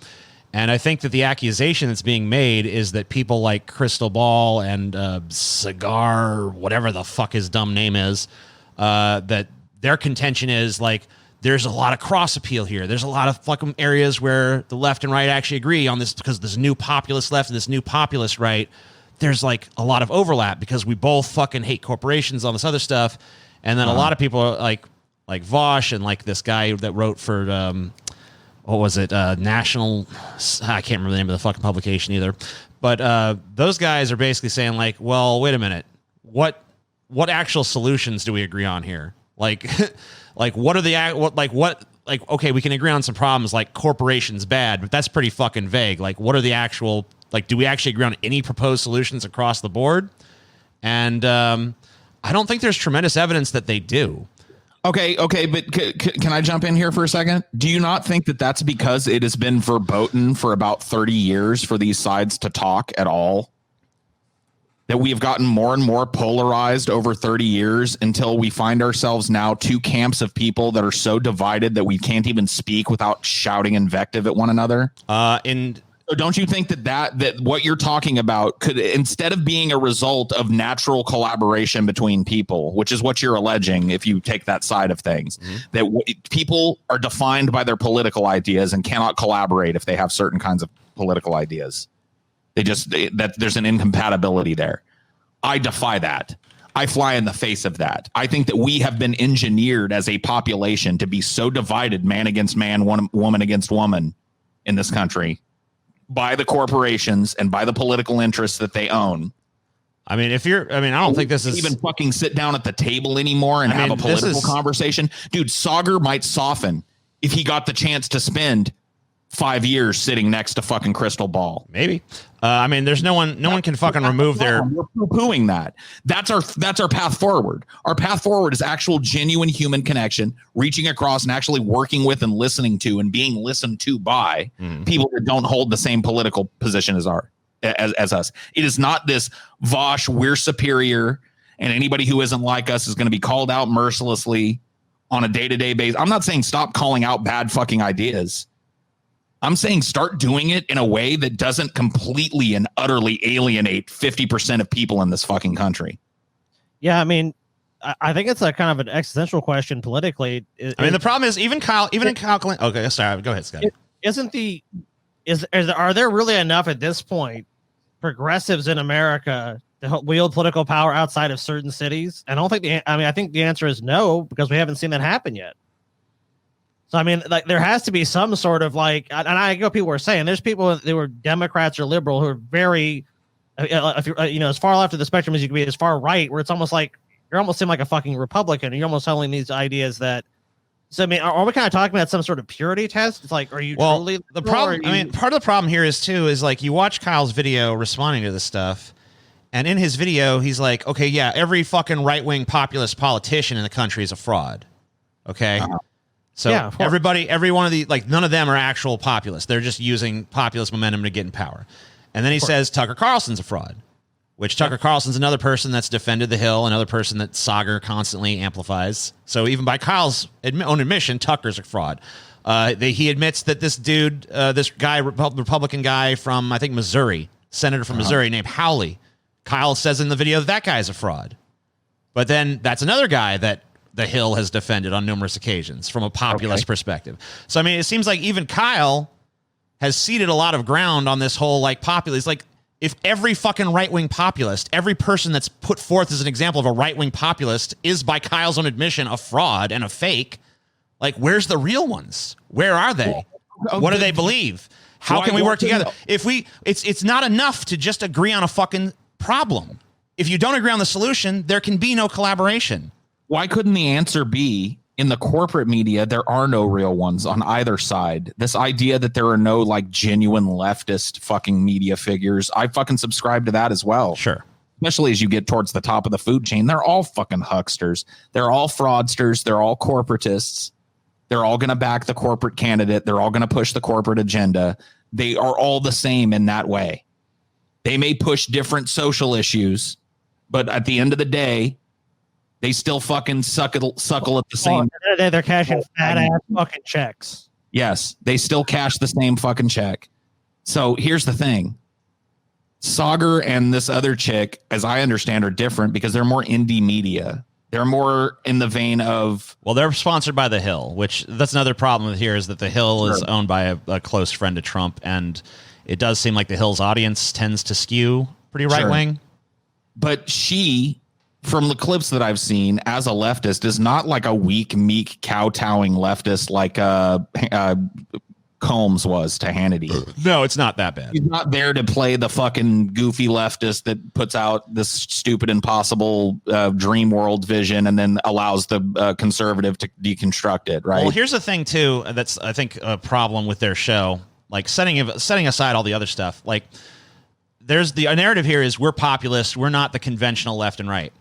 And I think that the accusation that's being made is that people like Crystal Ball and Cigar, whatever the fuck his dumb name is, that their contention is there's a lot of cross appeal here. There's a lot of fucking areas where the left and right actually agree on this, because this new populist left and this new populist right, there's a lot of overlap because we both fucking hate corporations, all this other stuff. And then a lot of people are like Vosh and this guy that wrote for what was it? National, I can't remember the name of the fucking publication either. But those guys are basically saying like, well, wait a minute. What actual solutions do we agree on here? Like, what are the, okay, we can agree on some problems like corporations bad, but that's pretty fucking vague. Like, what are the actual, like, do we actually agree on any proposed solutions across the board? And I don't think there's tremendous evidence that they do. Okay, but can I jump in here for a second? Do you not think that that's because it has been verboten for about 30 years for these sides to talk at all? That we have gotten more and more polarized over 30 years until we find ourselves now two camps of people that are so divided that we can't even speak without shouting invective at one another? So don't you think that what you're talking about could, instead of being a result of natural collaboration between people, which is what you're alleging if you take that side of things, that people are defined by their political ideas and cannot collaborate if they have certain kinds of political ideas? That there's an incompatibility there. I defy that. I fly in the face of that. I think that we have been engineered as a population to be so divided, man against man, woman against woman in this country, by the corporations and by the political interests that they own. I mean, I don't think this is even fucking sit down at the table anymore and have a political conversation. Dude, Sauger might soften if he got the chance to spend 5 years sitting next to fucking Crystal Ball. Maybe. There's no one can fucking remove their. We're poo-pooing that. That's our path forward. Our path forward is actual genuine human connection, reaching across and actually working with and listening to and being listened to by people that don't hold the same political position as us. It is not this Vosh, we're superior, and anybody who isn't like us is going to be called out mercilessly on a day-to-day basis. I'm not saying stop calling out bad fucking ideas. I'm saying start doing it in a way that doesn't completely and utterly alienate 50% of people in this fucking country. Yeah, I mean, I think it's a kind of an existential question politically. The problem is even in Kyle Clinton. Okay, sorry, go ahead, Scott. Are there really enough at this point progressives in America to wield political power outside of certain cities? I don't think I think the answer is no, because we haven't seen that happen yet. So, I mean, like, there has to be some sort of like, and I know people were saying there's people that were Democrats or liberal who are very, if you're, as far left of the spectrum as you can be, as far right, where it's almost like you're almost seem like a fucking Republican. And you're almost telling these ideas that. So, I mean, are we kind of talking about some sort of purity test? It's like, are you truly the problem? Part of the problem here is like you watch Kyle's video responding to this stuff, and in his video, he's like, okay, yeah, every fucking right wing populist politician in the country is a fraud. Okay. So yeah, every one of the, like, none of them are actual populists. They're just using populist momentum to get in power. And then he says Tucker Carlson's a fraud, which Tucker Carlson's another person that's defended the Hill, another person that Sauger constantly amplifies. So even by Kyle's own admission, Tucker's a fraud. He admits that this dude, this guy, Republican guy from, I think, Missouri, senator from Missouri named Howley, Kyle says in the video that guy's a fraud. But then that's another guy that the Hill has defended on numerous occasions from a populist perspective. So, I mean, it seems like even Kyle has ceded a lot of ground on this whole, like, populist. Like, if every fucking right-wing populist, every person that's put forth as an example of a right-wing populist is, by Kyle's own admission, a fraud and a fake, like, where's the real ones? Where are they? What do they believe? How can we work together? It's not enough to just agree on a fucking problem. If you don't agree on the solution, there can be no collaboration. Why couldn't the answer be, in the corporate media, there are no real ones on either side? This idea that there are no, like, genuine leftist fucking media figures, I fucking subscribe to that as well. Sure. Especially as you get towards the top of the food chain. They're all fucking hucksters. They're all fraudsters. They're all corporatists. They're all going to back the corporate candidate. They're all going to push the corporate agenda. They are all the same in that way. They may push different social issues, but at the end of the day, they still fucking suckle at the same. They're cashing fat ass fucking checks. Yes, they still cash the same fucking check. So here's the thing. Sauger and this other chick, as I understand, are different because they're more indie media. They're more in the vein of... Well, they're sponsored by The Hill, which that's another problem here is that The Hill is owned by a close friend of Trump, and it does seem like The Hill's audience tends to skew pretty right-wing. But she... from the clips that I've seen as a leftist, is not like a weak, meek, kowtowing leftist like Combs was to Hannity. No, it's not that bad. He's not there to play the fucking goofy leftist that puts out this stupid, impossible dream world vision and then allows the conservative to deconstruct it, right? Well, here's the thing, too, that's, I think, a problem with their show. Like, setting aside all the other stuff, like, there's the narrative here is we're populist, we're not the conventional left and right.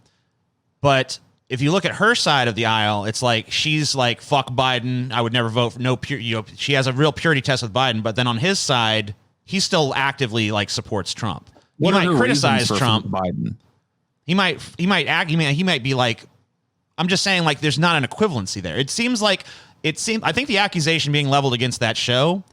But if you look at her side of the aisle, it's like she's like, fuck Biden. I would never vote for no pure. You know, she has a real purity test with Biden. But then on his side, he still actively like supports Trump. He might criticize Trump. Biden. He might be like, I'm just saying, like, there's not an equivalency there. I think the accusation being leveled against that show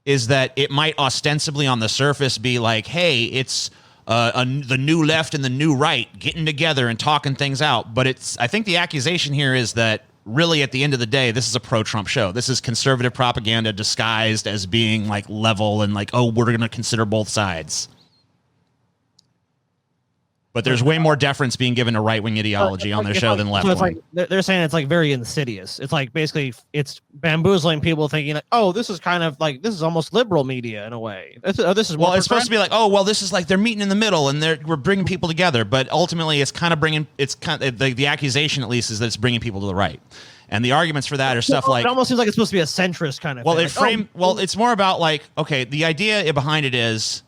is that it might ostensibly on the surface be like, hey, it's the new left and the new right getting together and talking things out. But I think the accusation here is that really at the end of the day, this is a pro-Trump show. This is conservative propaganda disguised as being like level and like, oh, we're going to consider both sides. But there's way more deference being given to right-wing ideology on their show than left-wing. So it's like they're saying it's like very insidious. It's like basically it's bamboozling people thinking like, oh, this is kind of like this is almost liberal media in a way. This is well, it's supposed to be like, oh, well, this is like they're meeting in the middle and we're bringing people together. But ultimately, it's kind of the accusation at least is that it's bringing people to the right. And the arguments for that are stuff like it almost seems like it's supposed to be a centrist kind of thing. It's more about like, okay, the idea behind it is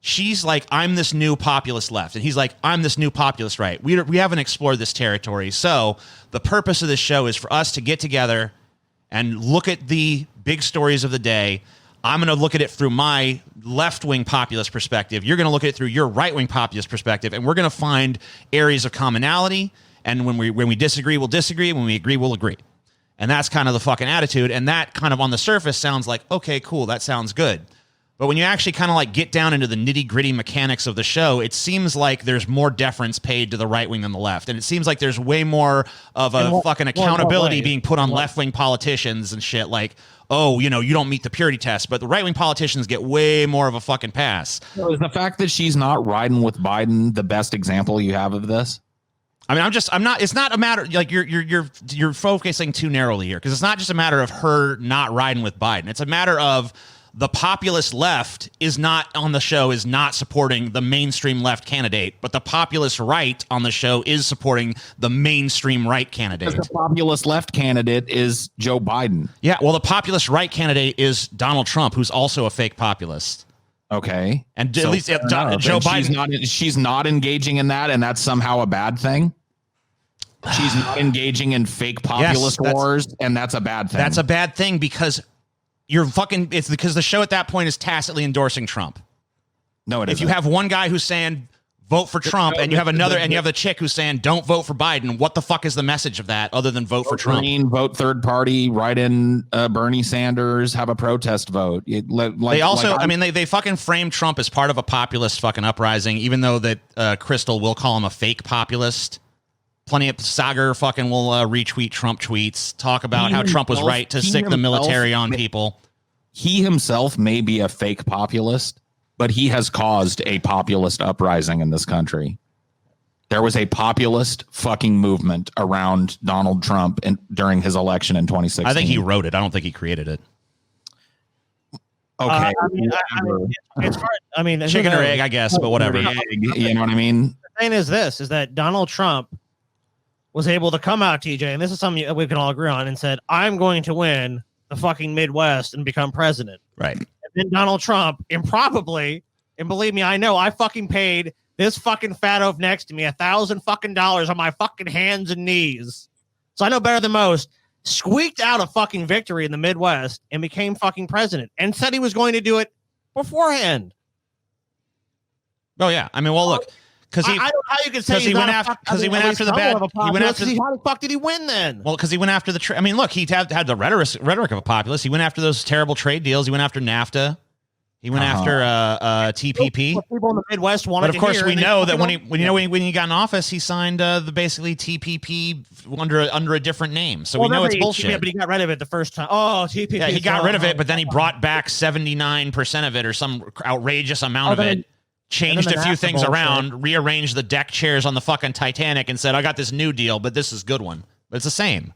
she's like, I'm this new populist left. And he's like, I'm this new populist right. We haven't explored this territory. So the purpose of this show is for us to get together and look at the big stories of the day. I'm going to look at it through my left-wing populist perspective. You're going to look at it through your right-wing populist perspective. And we're going to find areas of commonality. And when we disagree, we'll disagree. When we agree, we'll agree. And that's kind of the fucking attitude. And that kind of on the surface sounds like, okay, cool. That sounds good. But when you actually kind of like get down into the nitty-gritty mechanics of the show, it seems like there's more deference paid to the right wing than the left. And it seems like there's way more of a fucking accountability being put on left-wing politicians and shit like, oh, you know, you don't meet the purity test. But the right-wing politicians get way more of a fucking pass. So is the fact that she's not riding with Biden the best example you have of this? I mean, it's not a matter like you're focusing too narrowly here because it's not just a matter of her not riding with Biden. It's a matter of the populist left is not supporting the mainstream left candidate, but the populist right on the show is supporting the mainstream right candidate. Because the populist left candidate is Joe Biden. Yeah, well, the populist right candidate is Donald Trump, who's also a fake populist. Okay. And at least Joe Biden. She's not engaging in that, and that's somehow a bad thing? She's not engaging in fake populist wars, and that's a bad thing. That's a bad thing because it's because the show at that point is tacitly endorsing Trump. No, it isn't. If you have one guy who's saying vote for Trump and you have the chick who's saying don't vote for Biden, what the fuck is the message of that other than vote for Trump? Green, vote third party, write in Bernie Sanders, have a protest vote. They fucking frame Trump as part of a populist fucking uprising, even though that Crystal will call him a fake populist. Plenty of Sagar fucking will retweet Trump tweets, talk about how Trump was right to stick the military on people. He himself may be a fake populist, but he has caused a populist uprising in this country. There was a populist fucking movement around Donald Trump during his election in 2016. I think he wrote it. I don't think he created it. Okay. I mean, chicken or egg, I guess, but whatever. You know what I mean? The thing is that Donald Trump was able to come out, TJ, and this is something we can all agree on, and said, I'm going to win the fucking Midwest and become president. Right. And then Donald Trump, improbably, and believe me, I know, I fucking paid this fucking fat oaf next to me $1,000 fucking dollars on my fucking hands and knees. So I know better than most. Squeaked out a fucking victory in the Midwest and became fucking president and said he was going to do it beforehand. Oh, yeah. I mean, well, look. I don't know how you can say he went after the bad. How the fuck did he win then? Well, because he went after I mean, look, he had the rhetoric of a populist. He went after those terrible trade deals. He went after NAFTA. He went after TPP. People in the Midwest wanted. But of course, we know that when he got in office, he signed the basically TPP under a different name. So we know it's bullshit. Yeah, but he got rid of it the first time. Oh, TPP. Yeah, he got rid of it, but then he brought back 79% of it or some outrageous amount of it. Changed a few things around, rearranged the deck chairs on the fucking Titanic and said, I got this new deal, but this is a good one. But it's the same.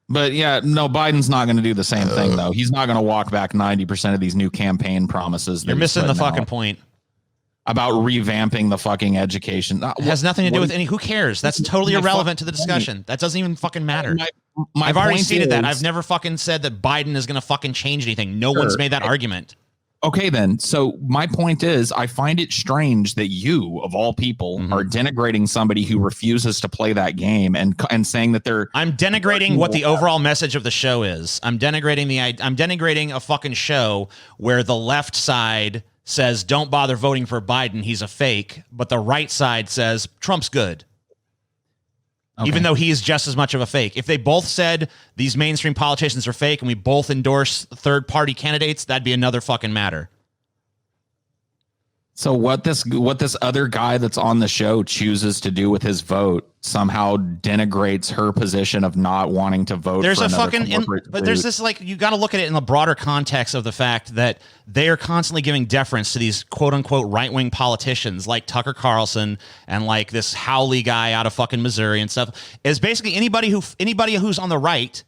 But yeah, no, Biden's not going to do the same thing, though. He's not going to walk back 90% of these new campaign promises. You're missing the fucking point. About revamping the fucking education. It has nothing to do with any. Who cares? That's totally irrelevant to the discussion. That doesn't even fucking matter. I've already stated that. I've never fucking said that Biden is going to fucking change anything. No one's made that argument. Okay, then. So my point is, I find it strange that you, of all people, are denigrating somebody who refuses to play that game and saying that they're. I'm denigrating what the overall message of the show is. I'm denigrating a fucking show where the left side says don't bother voting for Biden, he's a fake, but the right side says Trump's good. Okay. Even though he is just as much of a fake. If they both said these mainstream politicians are fake and we both endorse third-party candidates, that'd be another fucking matter. So what this other guy that's on the show chooses to do with his vote somehow denigrates her position of not wanting to vote. There's for a fucking, but there's this, like, you got to look at it in the broader context of the fact that they are constantly giving deference to these quote unquote right wing politicians like Tucker Carlson and like this Howley guy out of fucking Missouri and stuff. Is basically anybody who's on the right,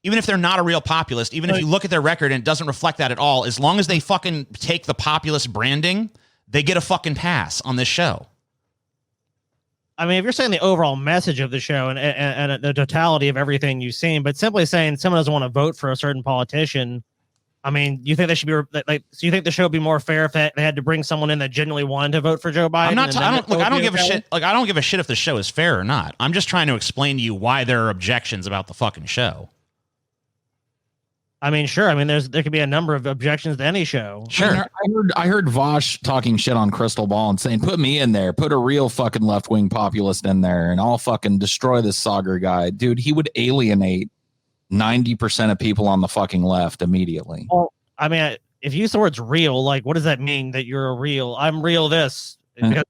even if they're not a real populist, even if you look at their record and it doesn't reflect that at all, as long as they fucking take the populist branding, they get a fucking pass on this show. I mean, if you're saying the overall message of the show and the totality of everything you've seen, but simply saying someone doesn't want to vote for a certain politician, I mean, you think they should be like? So you think the show would be more fair if they had to bring someone in that genuinely wanted to vote for Joe Biden? I don't give a shit. Like, I don't give a shit if the show is fair or not. I'm just trying to explain to you why there are objections about the fucking show. I mean, sure. I mean, there could be a number of objections to any show. Sure. I heard Vosh talking shit on Crystal Ball and saying, put me in there, put a real fucking left-wing populist in there, and I'll fucking destroy this Sagar guy. Dude, he would alienate 90% of people on the fucking left immediately. Well, I mean, if you use the words real, like, what does that mean that you're a real? I'm real this. Because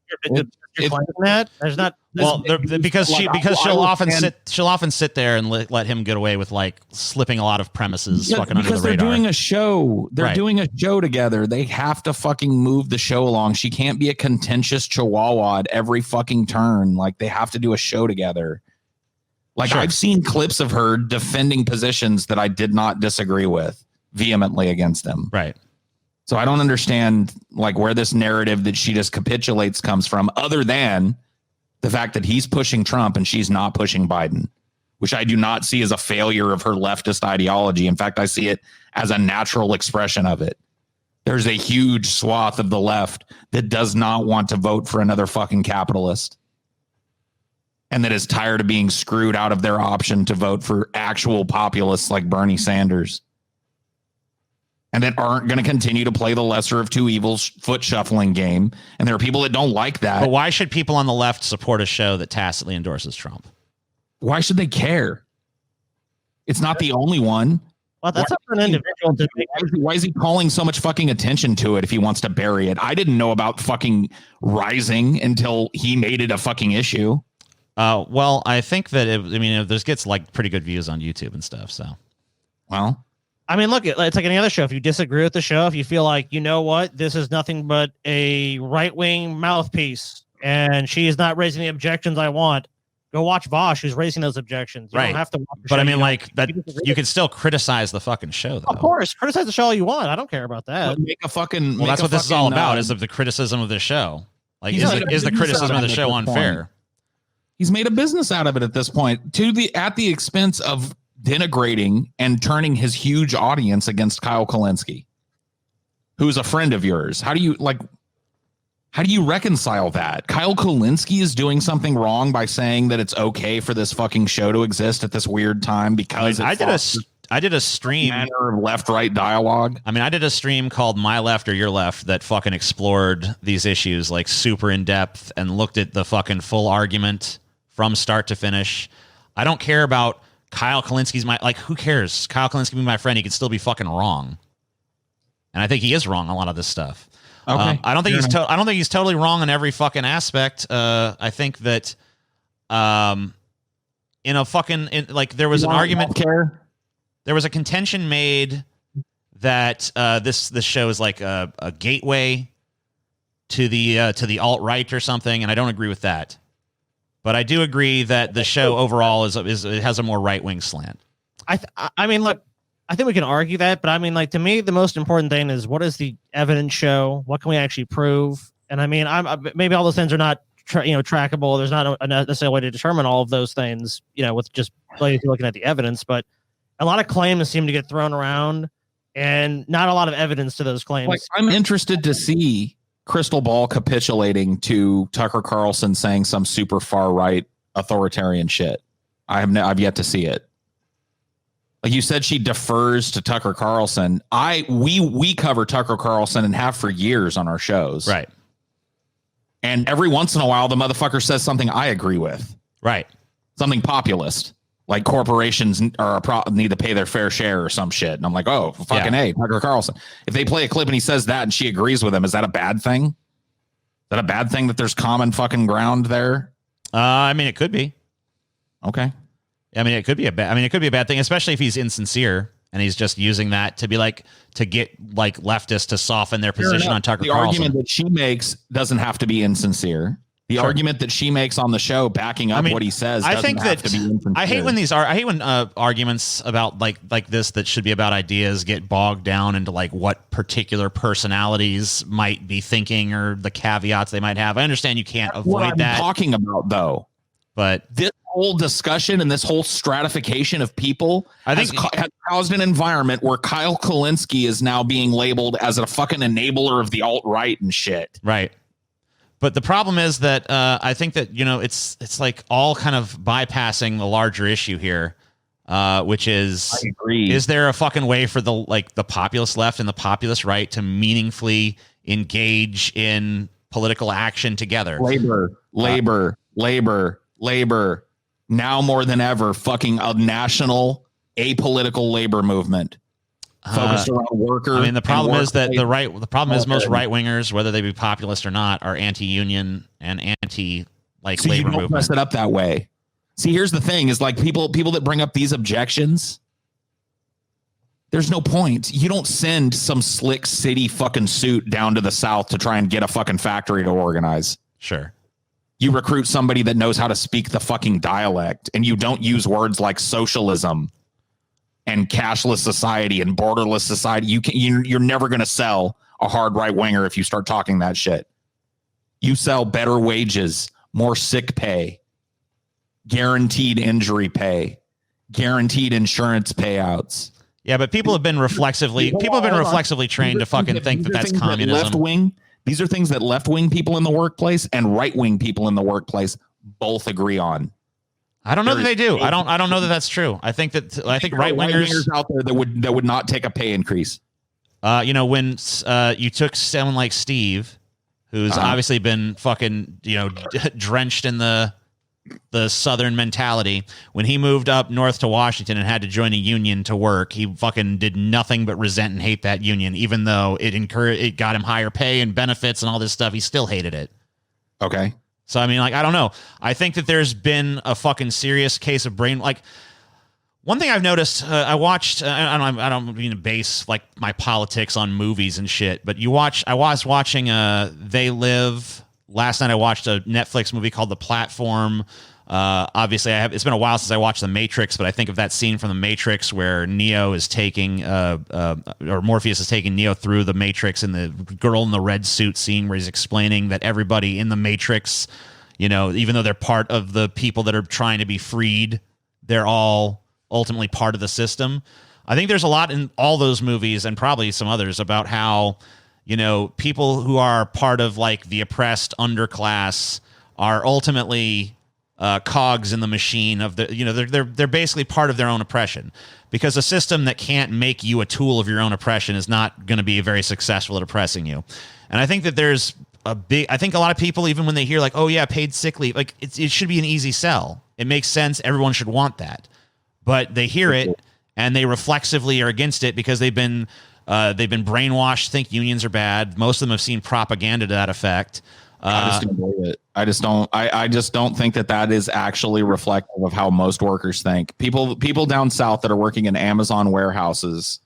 you're claiming that? There's not. Well, because she'll often sit there and let him get away with like slipping a lot of premises fucking under the radar. Because they're doing a show. They're doing a show together. They have to fucking move the show along. She can't be a contentious chihuahua at every fucking turn. Like, they have to do a show together. Like, sure. I've seen clips of her defending positions that I did not disagree with vehemently against him. Right. So I don't understand like where this narrative that she just capitulates comes from, other than the fact that he's pushing Trump and she's not pushing Biden, which I do not see as a failure of her leftist ideology. In fact, I see it as a natural expression of it. There's a huge swath of the left that does not want to vote for another fucking capitalist and that is tired of being screwed out of their option to vote for actual populists like Bernie Sanders. And that aren't going to continue to play the lesser of two evils foot shuffling game. And there are people that don't like that. But why should people on the left support a show that tacitly endorses Trump? Why should they care? It's not the only one. Well, that's up to an individual to make. Why is he calling so much fucking attention to it if he wants to bury it? I didn't know about fucking Rising until he made it a fucking issue. Well, I think that this gets like pretty good views on YouTube and stuff. So, well. I mean, look, it's like any other show. If you disagree with the show, if you feel like, you know what, this is nothing but a right-wing mouthpiece and she is not raising the objections I want, go watch Vosh, who's raising those objections. You don't have to watch the show. But I mean, like, that you can still criticize the fucking show, though. Of course. Criticize the show all you want. I don't care about that. Make a fucking. Well, that's what this is all about, is the criticism of the show. Like, is the criticism of the show unfair? He's made a business out of it at this point, at the expense of denigrating and turning his huge audience against Kyle Kulinski, who's a friend of yours. How do you reconcile that? Kyle Kulinski is doing something wrong by saying that it's okay for this fucking show to exist at this weird time because I did a stream manner of left-right dialogue. I mean, I did a stream called My Left or Your Left that fucking explored these issues like super in depth and looked at the fucking full argument from start to finish. I don't care about Kyle Kulinski's who cares? Kyle Kulinski be my friend. He could still be fucking wrong. And I think he is wrong on a lot of this stuff. Okay. I don't think he's totally wrong on every fucking aspect. I think that there was an argument. There was a contention made that this show is like a gateway to the alt-right or something, and I don't agree with that. But I do agree that the show overall it has a more right-wing slant. I mean, look, I think we can argue that, but I mean, like, to me, the most important thing is, what does the evidence show? What can we actually prove? And I mean, maybe all those things are not trackable. There's not a necessary way to determine all of those things, with just looking at the evidence. But a lot of claims seem to get thrown around, and not a lot of evidence to those claims. Like, I'm interested to see Crystal Ball capitulating to Tucker Carlson saying some super far right authoritarian shit. I've yet to see it. Like you said, she defers to Tucker Carlson. We cover Tucker Carlson and have for years on our shows. Right. And every once in a while, the motherfucker says something I agree with. Right. Something populist, like corporations need to pay their fair share or some shit. And I'm like, oh, fucking A, Tucker Carlson. If they play a clip and he says that and she agrees with him, is that a bad thing? Is that a bad thing that there's common fucking ground there? I mean, it could be. Okay. I mean, it could be a bad thing, especially if he's insincere and he's just using that to get like leftists to soften their position on Tucker Carlson. The argument that she makes doesn't have to be insincere. The argument that she makes on the show, backing up what he says, I think that to be insincere. I hate when arguments about like this that should be about ideas get bogged down into like what particular personalities might be thinking or the caveats they might have. I understand you can't avoid that. I'm talking about though, but this whole discussion and this whole stratification of people has caused an environment where Kyle Kulinski is now being labeled as a fucking enabler of the alt-right and shit. Right. But the problem is that I think that, it's like all kind of bypassing the larger issue here, which is, I agree. Is there a fucking way for the populist left and the populist right to meaningfully engage in political action together? Labor. Now more than ever, fucking a national apolitical labor movement focused around worker. I mean, the problem is that most right wingers, whether they be populist or not, are anti-union and anti labor movement. You don't mess it up that way. See, here's the thing: is like people that bring up these objections. There's no point. You don't send some slick city fucking suit down to the South to try and get a fucking factory to organize. Sure. You recruit somebody that knows how to speak the fucking dialect, and you don't use words like socialism and cashless society and borderless society. You're never going to sell a hard right winger if you start talking that shit. You sell better wages, more sick pay, guaranteed injury pay, guaranteed insurance payouts. Yeah, but people have been reflexively trained to fucking think that that's communism. Left wing. These are things that left-wing people in the workplace and right-wing people in the workplace both agree on. I don't know that they do. I don't know that that's true. I think right-wingers out there that would not take a pay increase. When you took someone like Steve, who's obviously been fucking, drenched in the Southern mentality. When he moved up north to Washington and had to join a union to work, he fucking did nothing but resent and hate that union, even though it got him higher pay and benefits and all this stuff. He still hated it. Okay. So, I mean, I don't know. I think that there's been a fucking serious case of brain. One thing I've noticed, I watched, I don't mean to base my politics on movies and shit, but I was watching They Live. Last night I watched a Netflix movie called The Platform. Obviously, it's been a while since I watched The Matrix, but I think of that scene from The Matrix where Neo is taking, or Morpheus is taking Neo through the Matrix, and the girl in the red suit scene where he's explaining that everybody in the Matrix, even though they're part of the people that are trying to be freed, they're all ultimately part of the system. I think there's a lot in all those movies and probably some others about how people who are part of the oppressed underclass are ultimately cogs in the machine of they're basically part of their own oppression, because a system that can't make you a tool of your own oppression is not going to be very successful at oppressing you. And I think that there's a lot of people, even when they hear oh yeah, paid sick leave, it should be an easy sell. It makes sense. Everyone should want that, but they hear it and they reflexively are against it because they've been brainwashed to think unions are bad. Most of them have seen propaganda to that effect. I just don't believe it. I just don't think that is actually reflective of how most workers think. People down south that are working in Amazon warehouses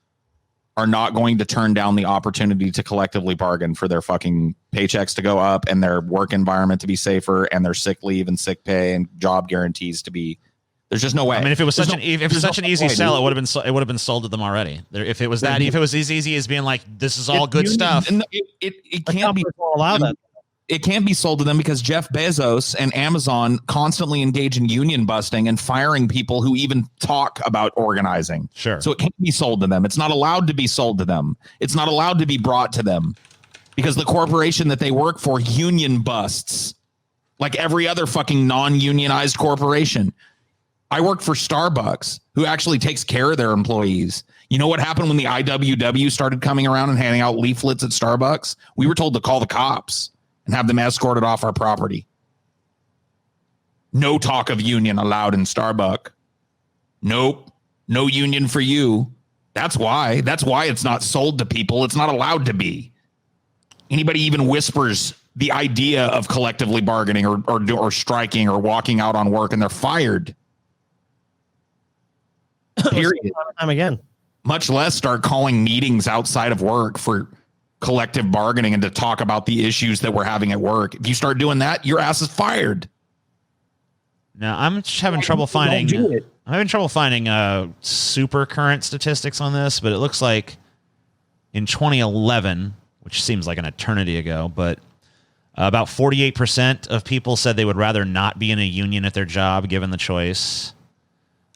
are not going to turn down the opportunity to collectively bargain for their fucking paychecks to go up and their work environment to be safer and their sick leave and sick pay and job guarantees to be There's just no way. I mean, if it was There's such an easy sell, it would have been sold to them already. If it was as easy as being like, this is all good stuff. It can't be allow that. It can't be sold to them because Jeff Bezos and Amazon constantly engage in union busting and firing people who even talk about organizing. Sure. So it can't be sold to them. It's not allowed to be sold to them. It's not allowed to be brought to them because the corporation that they work for union busts like every other fucking non-unionized corporation. I worked for Starbucks, who actually takes care of their employees. You know what happened when the IWW started coming around and handing out leaflets at Starbucks? We were told to call the cops and have them escorted off our property. No talk of union allowed in Starbucks. Nope. No union for you. That's why. That's why it's not sold to people. It's not allowed to be. Anybody even whispers the idea of collectively bargaining or striking or walking out on work and they're fired. Period. Time again. Much less start calling meetings outside of work for collective bargaining and to talk about the issues that we're having at work. If you start doing that, your ass is fired. Now, I'm just having trouble finding super current statistics on this, but it looks like in 2011, which seems like an eternity ago, but about 48% of people said they would rather not be in a union at their job given the choice.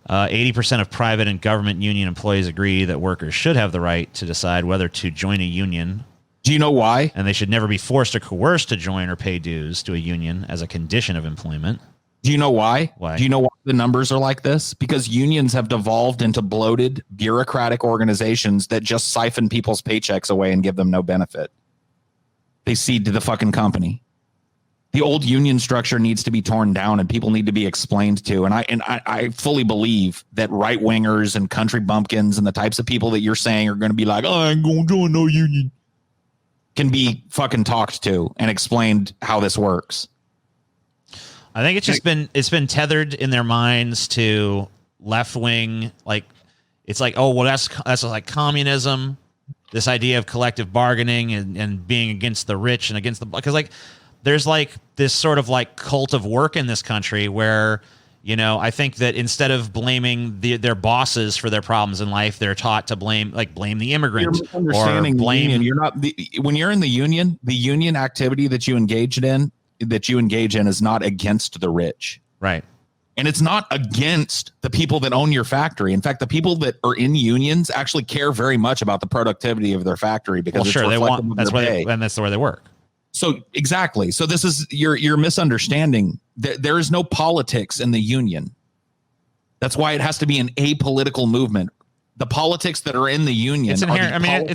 80% of private and government union employees agree that workers should have the right to decide whether to join a union. Do you know why? And they should never be forced or coerced to join or pay dues to a union as a condition of employment. Do you know why? Why? Do you know why the numbers are like this? Because unions have devolved into bloated, bureaucratic organizations that just siphon people's paychecks away and give them no benefit. They cede to the fucking company. The old union structure needs to be torn down and people need to be explained to. And I fully believe that right wingers and country bumpkins and the types of people that you're saying are going to be like, oh, I ain't going to join no union, can be fucking talked to and explained how this works. I think it's been tethered in their minds to left wing, like it's like, oh well, that's like communism, this idea of collective bargaining and being against the rich and against the, because like there's like this sort of like cult of work in this country where, you know, I think that instead of blaming their bosses for their problems in life, they're taught to blame the immigrant. You're misunderstanding or blame. The union. You're not when you're in the union activity that you engage in is not against the rich. Right. And it's not against the people that own your factory. In fact, the people that are in unions actually care very much about the productivity of their factory because it's reflective of their pay. That's where they work. So exactly. So this is you're misunderstanding. There is no politics in the union. That's why it has to be an apolitical movement. The politics that are in the union. It's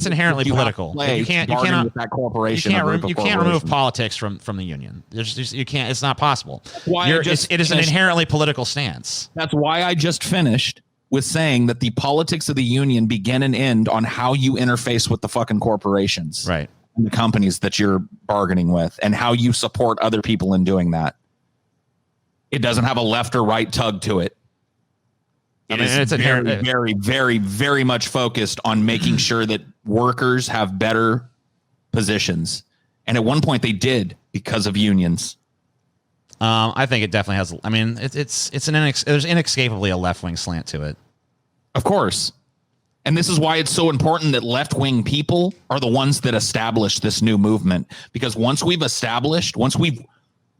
inherently political. You can't with that corporation. You can't remove politics from the union. You can't. It's not possible. It is an inherently political stance. That's why I just finished with saying that the politics of the union begin and end on how you interface with the fucking corporations. Right. And the companies that you're bargaining with and how you support other people in doing that. It doesn't have a left or right tug to it. It's very, very, very, very much focused on making sure that workers have better positions. And at one point they did because of unions. I think it definitely has. I mean, there's inescapably a left-wing slant to it. Of course. And this is why it's so important that left-wing people are the ones that establish this new movement. Because once we've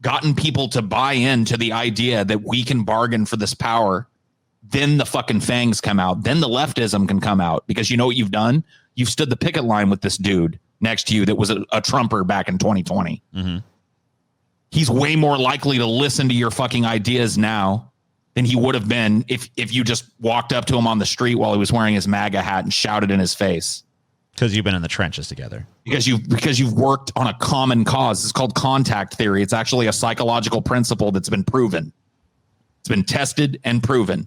gotten people to buy into the idea that we can bargain for this power, then the fucking fangs come out. Then the leftism can come out. Because you know what you've done? You've stood the picket line with this dude next to you that was a Trumper back in 2020. Mm-hmm. He's way more likely to listen to your fucking ideas now than he would have been if you just walked up to him on the street while he was wearing his MAGA hat and shouted in his face. Because you've been in the trenches together. Because you've worked on a common cause. It's called contact theory. It's actually a psychological principle that's been proven. It's been tested and proven.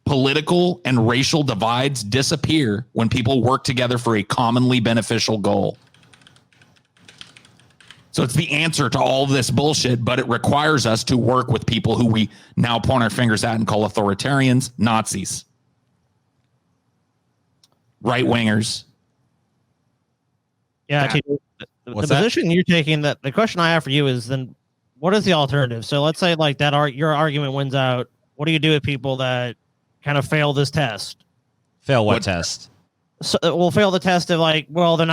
Political and racial divides disappear when people work together for a commonly beneficial goal. So it's the answer to all this bullshit, but it requires us to work with people who we now point our fingers at and call authoritarians, Nazis, right wingers. Yeah, the position you're taking. That the question I have for you is then, what is the alternative? So let's say like that your argument wins out what do you do with people that kind of fail this test? Fail what test? So we'll fail the test of like, well, they're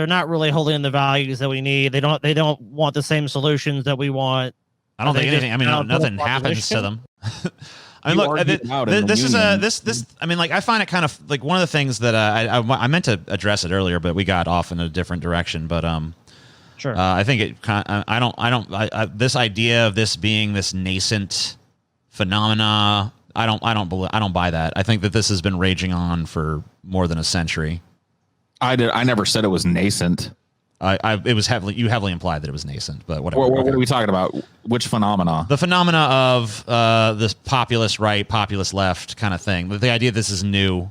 not really holding the values that we need. They don't want the same solutions that we want. I don't think anything. I mean, nothing happens to them. I mean, look, this is this. I mean, like, I find it kind of like one of the things that I meant to address it earlier, but we got off in a different direction. But sure. I think it. This idea of this being this nascent phenomena, I don't buy that. I think that this has been raging on for more than a century. I never said it was nascent. It was heavily implied that it was nascent, but whatever. What are we talking about? Which phenomena? The phenomena of this populist right, populist left kind of thing. The idea this is new.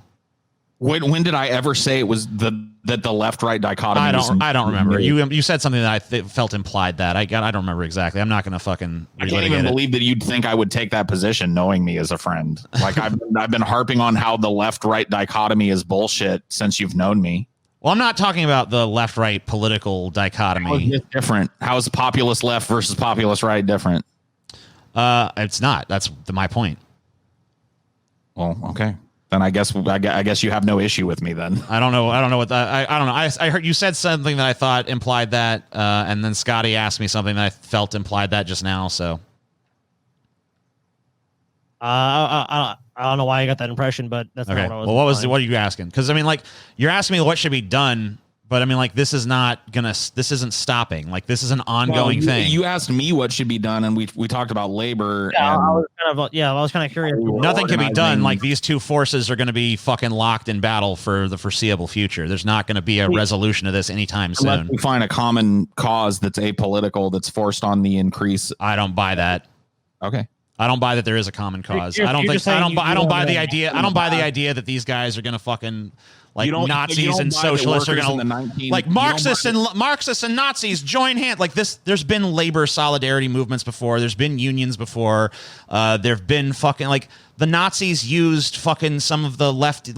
When did I ever say it was that the left right dichotomy? I don't remember. You said something that I felt implied that. I don't remember exactly. I'm not going to fucking. I can't even believe that you'd think I would take that position, knowing me as a friend. Like I've been harping on how the left right dichotomy is bullshit since you've known me. Well, I'm not talking about the left-right political dichotomy. How is it different? How is populist left versus populist right different? It's not. That's my point. Well, okay. Then I guess you have no issue with me then. I don't know what that. I don't know. I heard you said something that I thought implied that, and then Scotty asked me something that I felt implied that just now. So. I don't know why I got that impression, but that's okay. not what I was. Well, what are you asking? Because I mean, like, you're asking me what should be done, but I mean, like, this isn't stopping. Like, this is an ongoing thing. You asked me what should be done, and we talked about labor. Yeah, I was kind of curious. Nothing can be done. Like, these two forces are going to be fucking locked in battle for the foreseeable future. There's not going to be a resolution of this anytime soon. Unless we find a common cause that's apolitical, that's forced on the increase. I don't buy that. Okay. I don't buy that there is a common cause. I don't buy the idea. I don't buy the idea that these guys are going to fucking like Nazis and socialists are going to like Marxists and Nazis join hands like this. There's been labor solidarity movements before. There's been unions before. There've been fucking like the Nazis used fucking some of the lefty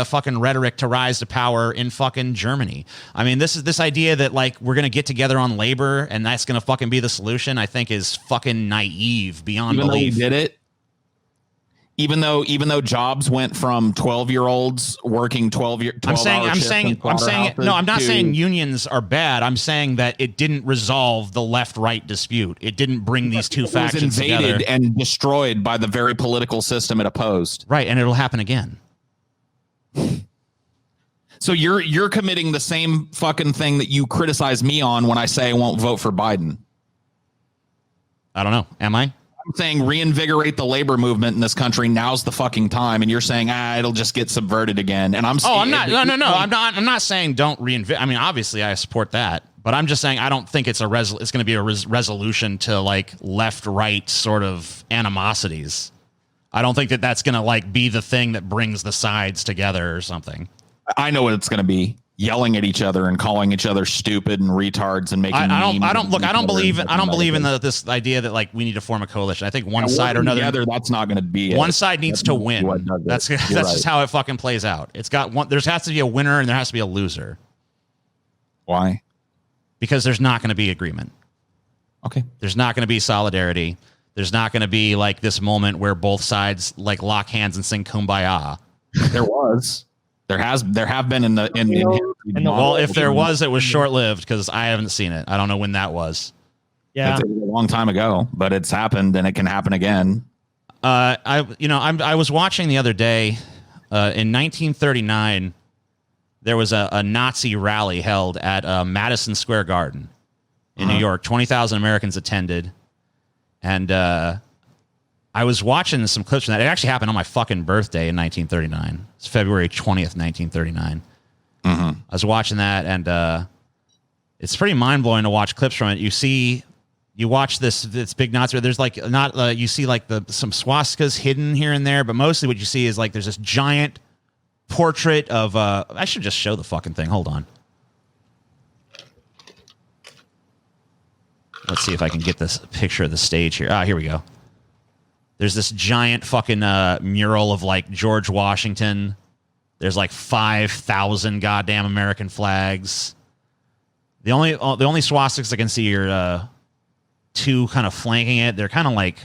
fucking rhetoric to rise to power in fucking Germany. I mean, this idea that like we're gonna get together on labor and that's gonna fucking be the solution, I think is fucking naive beyond belief. Even though we did it, even though jobs went from 12-year-olds working 12 hour I'm not saying unions are bad. I'm saying that it didn't resolve the left-right dispute. It didn't bring these two factions together. It was invaded and destroyed by the very political system it opposed. Right, and it'll happen again. So you're committing the same fucking thing that you criticize me on when I say I won't vote for Biden. I don't know. Am I? I'm saying reinvigorate the labor movement in this country. Now's the fucking time, and you're saying it'll just get subverted again. And I'm not. No. I'm not saying don't reinvigorate. I mean, obviously, I support that, but I'm just saying I don't think it's it's going to be a resolution to like left-right sort of animosities. I don't think that that's going to like be the thing that brings the sides together or something. I know what it's going to be. Yelling at each other and calling each other stupid and retards and making. I don't believe in this idea that like we need to form a coalition. I think one side or another. Together, that's not going to be. One side needs to win. That's just how it fucking plays out. It's got one. There has to be a winner and there has to be a loser. Why? Because there's not going to be agreement. Okay. There's not going to be solidarity. There's not going to be like this moment where both sides like lock hands and sing Kumbaya. There was. There have been in well, if there was, it was short lived because I haven't seen it. I don't know when that was. Yeah, it was a long time ago, but it's happened and it can happen again. I was watching the other day. In 1939, there was a Nazi rally held at Madison Square Garden in New York. 20,000 Americans attended, and I was watching some clips from that. It actually happened on my fucking birthday in 1939. It's February 20th, 1939. I was watching that, and it's pretty mind blowing to watch clips from it. You watch this big Nazi. There's like you see like some swastikas hidden here and there, but mostly what you see is like there's this giant portrait of. I should just show the fucking thing. Hold on. Let's see if I can get this picture of the stage here. Here we go. There's this giant fucking mural of like George Washington. There's like 5,000 goddamn American flags. The only swastikas I can see are two kind of flanking it. They're kind of like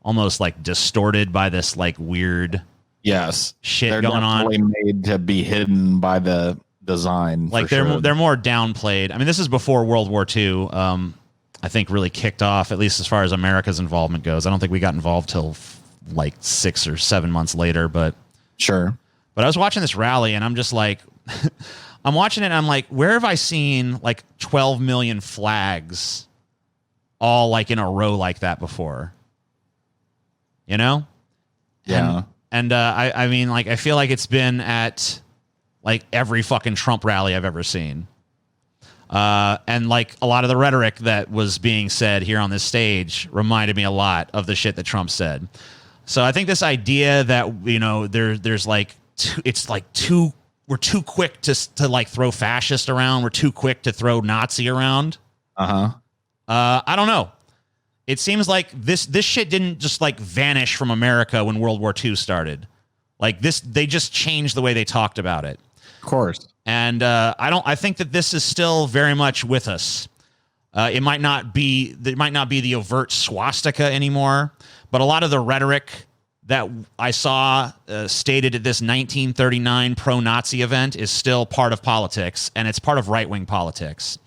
almost like distorted by this like weird shit they're going on. Made to be hidden by the design. Like they're more downplayed. I mean, this is before World War II. I think really kicked off, at least as far as America's involvement goes. I don't think we got involved till like 6 or 7 months later, but sure. But I was watching this rally and I'm just like, I'm watching it and I'm like, where have I seen like 12 million flags all like in a row like that before? You know? Yeah. And I mean, like, I feel like it's been at like every fucking Trump rally I've ever seen. And like a lot of the rhetoric that was being said here on this stage reminded me a lot of the shit that Trump said. So I think this idea that, you know, there's like, we're too quick to like throw fascist around. We're too quick to throw Nazi around. I don't know. It seems like this shit didn't just like vanish from America when World War II started. Like they just changed the way they talked about it. Of course. And I think that this is still very much with us. It might not be the overt swastika anymore, but a lot of the rhetoric that I saw stated at this 1939 pro-Nazi event is still part of politics, and it's part of right-wing politics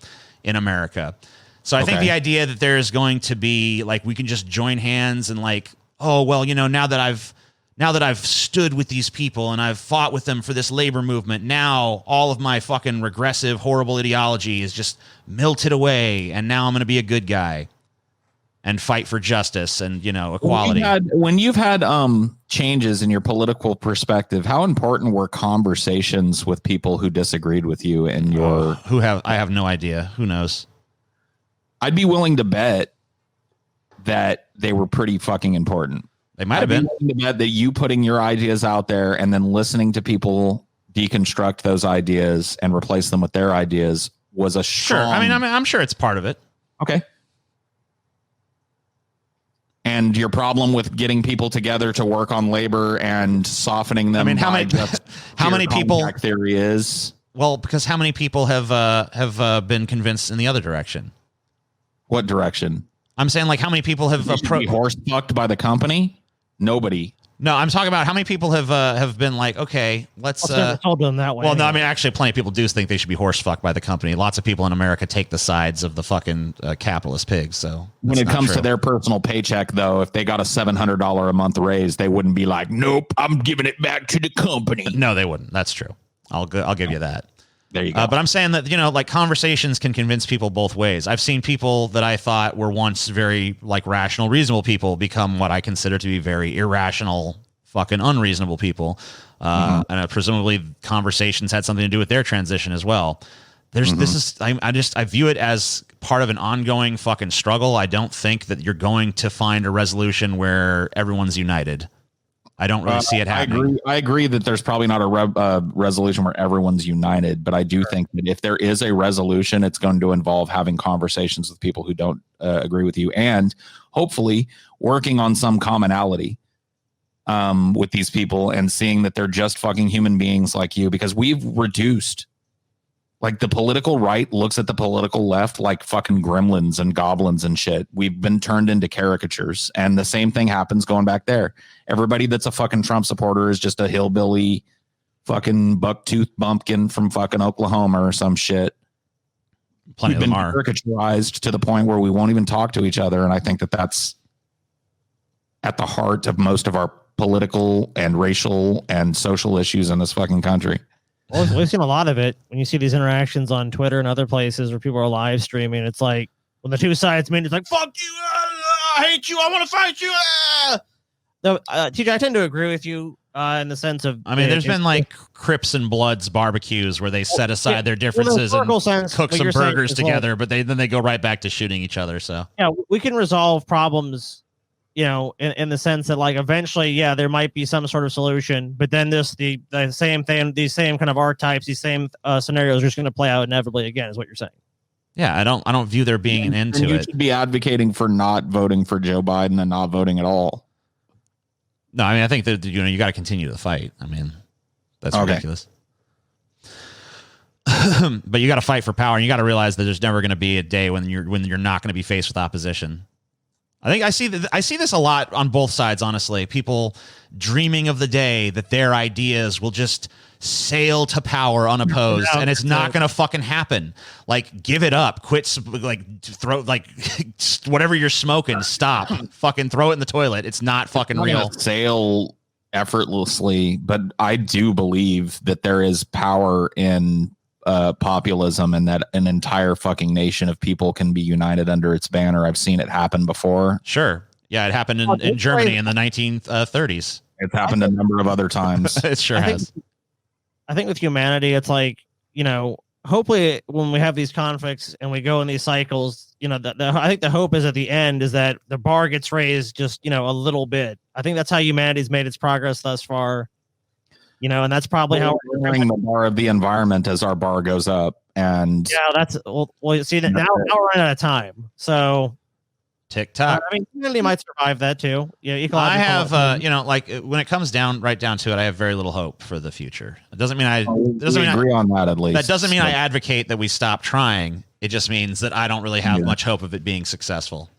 in America. So I think the idea that there is going to be like we can just join hands and like, oh well, you know, now that I've stood with these people and I've fought with them for this labor movement, now all of my fucking regressive, horrible ideology is just melted away, and now I'm going to be a good guy and fight for justice and, you know, equality. When you've had changes in your political perspective, how important were conversations with people who disagreed with you and your... I have no idea. Who knows? I'd be willing to bet that they were pretty fucking important. They might have been. Willing to bet that you putting your ideas out there and then listening to people deconstruct those ideas and replace them with their ideas was a strong... Sure. I mean, I'm sure it's part of it. Okay. And your problem with getting people together to work on labor and softening them. I mean, how many people theory is? Well, because how many people have been convinced in the other direction? What direction? I'm saying, like, how many people have horse fucked by the company? Nobody. No, I'm talking about how many people have been like, okay, let's told them that way. Well, no, I mean, actually, plenty of people do think they should be horse fucked by the company. Lots of people in America take the sides of the fucking capitalist pigs. So when it comes to their personal paycheck, though, if they got a $700 a month raise, they wouldn't be like, nope, I'm giving it back to the company. No, they wouldn't. That's true. I'll give you that. There you go. But I'm saying that, you know, like conversations can convince people both ways. I've seen people that I thought were once very like rational, reasonable people become what I consider to be very irrational, fucking unreasonable people. And presumably conversations had something to do with their transition as well. I view it as part of an ongoing fucking struggle. I don't think that you're going to find a resolution where everyone's united. I don't really see it happening. I agree that there's probably not a resolution where everyone's united, but I do think that if there is a resolution, it's going to involve having conversations with people who don't agree with you, and hopefully working on some commonality with these people and seeing that they're just fucking human beings like you, because we've reduced, like, the political right looks at the political left like fucking gremlins and goblins and shit. We've been turned into caricatures, and the same thing happens going back there. Everybody that's a fucking Trump supporter is just a hillbilly fucking bucktooth bumpkin from fucking Oklahoma or some shit. Plenty We've of been them are caricaturized to the point where we won't even talk to each other, and I think that that's at the heart of most of our political and racial and social issues in this fucking country. Well, we've seen a lot of it when you see these interactions on Twitter and other places where people are live streaming. It's like when the two sides meet, it's like, fuck you, I hate you, I want to fight you. No, TJ, I tend to agree with you in the sense of... I mean, there's been like Crips and Bloods barbecues where they set aside their differences and cook some burgers together, but then they go right back to shooting each other. So yeah, we can resolve problems, you know, in the sense that, like, eventually, yeah, there might be some sort of solution, but then the same thing, these same kind of archetypes, these same scenarios are just going to play out inevitably again, is what you're saying. Yeah, I don't view there being an end to it. You should be advocating for not voting for Joe Biden and not voting at all. No, I mean, I think that, you know, you got to continue the fight. I mean, that's ridiculous. But you got to fight for power, and you got to realize that there's never going to be a day when you're not going to be faced with opposition. I think I see this a lot on both sides, honestly. People dreaming of the day that their ideas will just sail to power unopposed, and it's not going to fucking happen. Like, give it up. Quit, throw, whatever you're smoking, stop. Fucking throw it in the toilet. It's not fucking real. Sail effortlessly, but I do believe that there is power in populism, and that an entire fucking nation of people can be united under its banner. I've seen it happen before. Sure. Yeah, it happened in Germany in the 1930s. It's happened a number of other times. It sure has. I think with humanity, it's like, hopefully when we have these conflicts and we go in these cycles, I think the hope is at the end is that the bar gets raised just, a little bit. I think that's how humanity's made its progress thus far. And that's probably how we're raising the bar of the environment as our bar goes up. And that's well see that now we're running out of time. So TikTok. I mean, humanity might survive that too. Yeah, I have, when it comes right down to it, I have very little hope for the future. It doesn't mean I agree on that at least. That doesn't mean I advocate that we stop trying. It just means that I don't really have much hope of it being successal.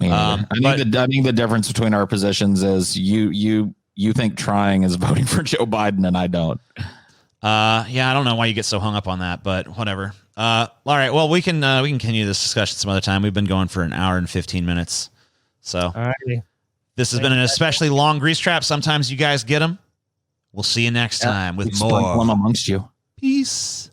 I think the difference between our positions is you think trying is voting for Joe Biden, and I don't. Yeah, I don't know why you get so hung up on that, but whatever. All right, well, we can continue this discussion some other time. We've been going for an hour and 15 minutes. So this has been an especially long grease trap. Sometimes you guys get them. We'll see you next time with more. Sprinkle them amongst you. Peace.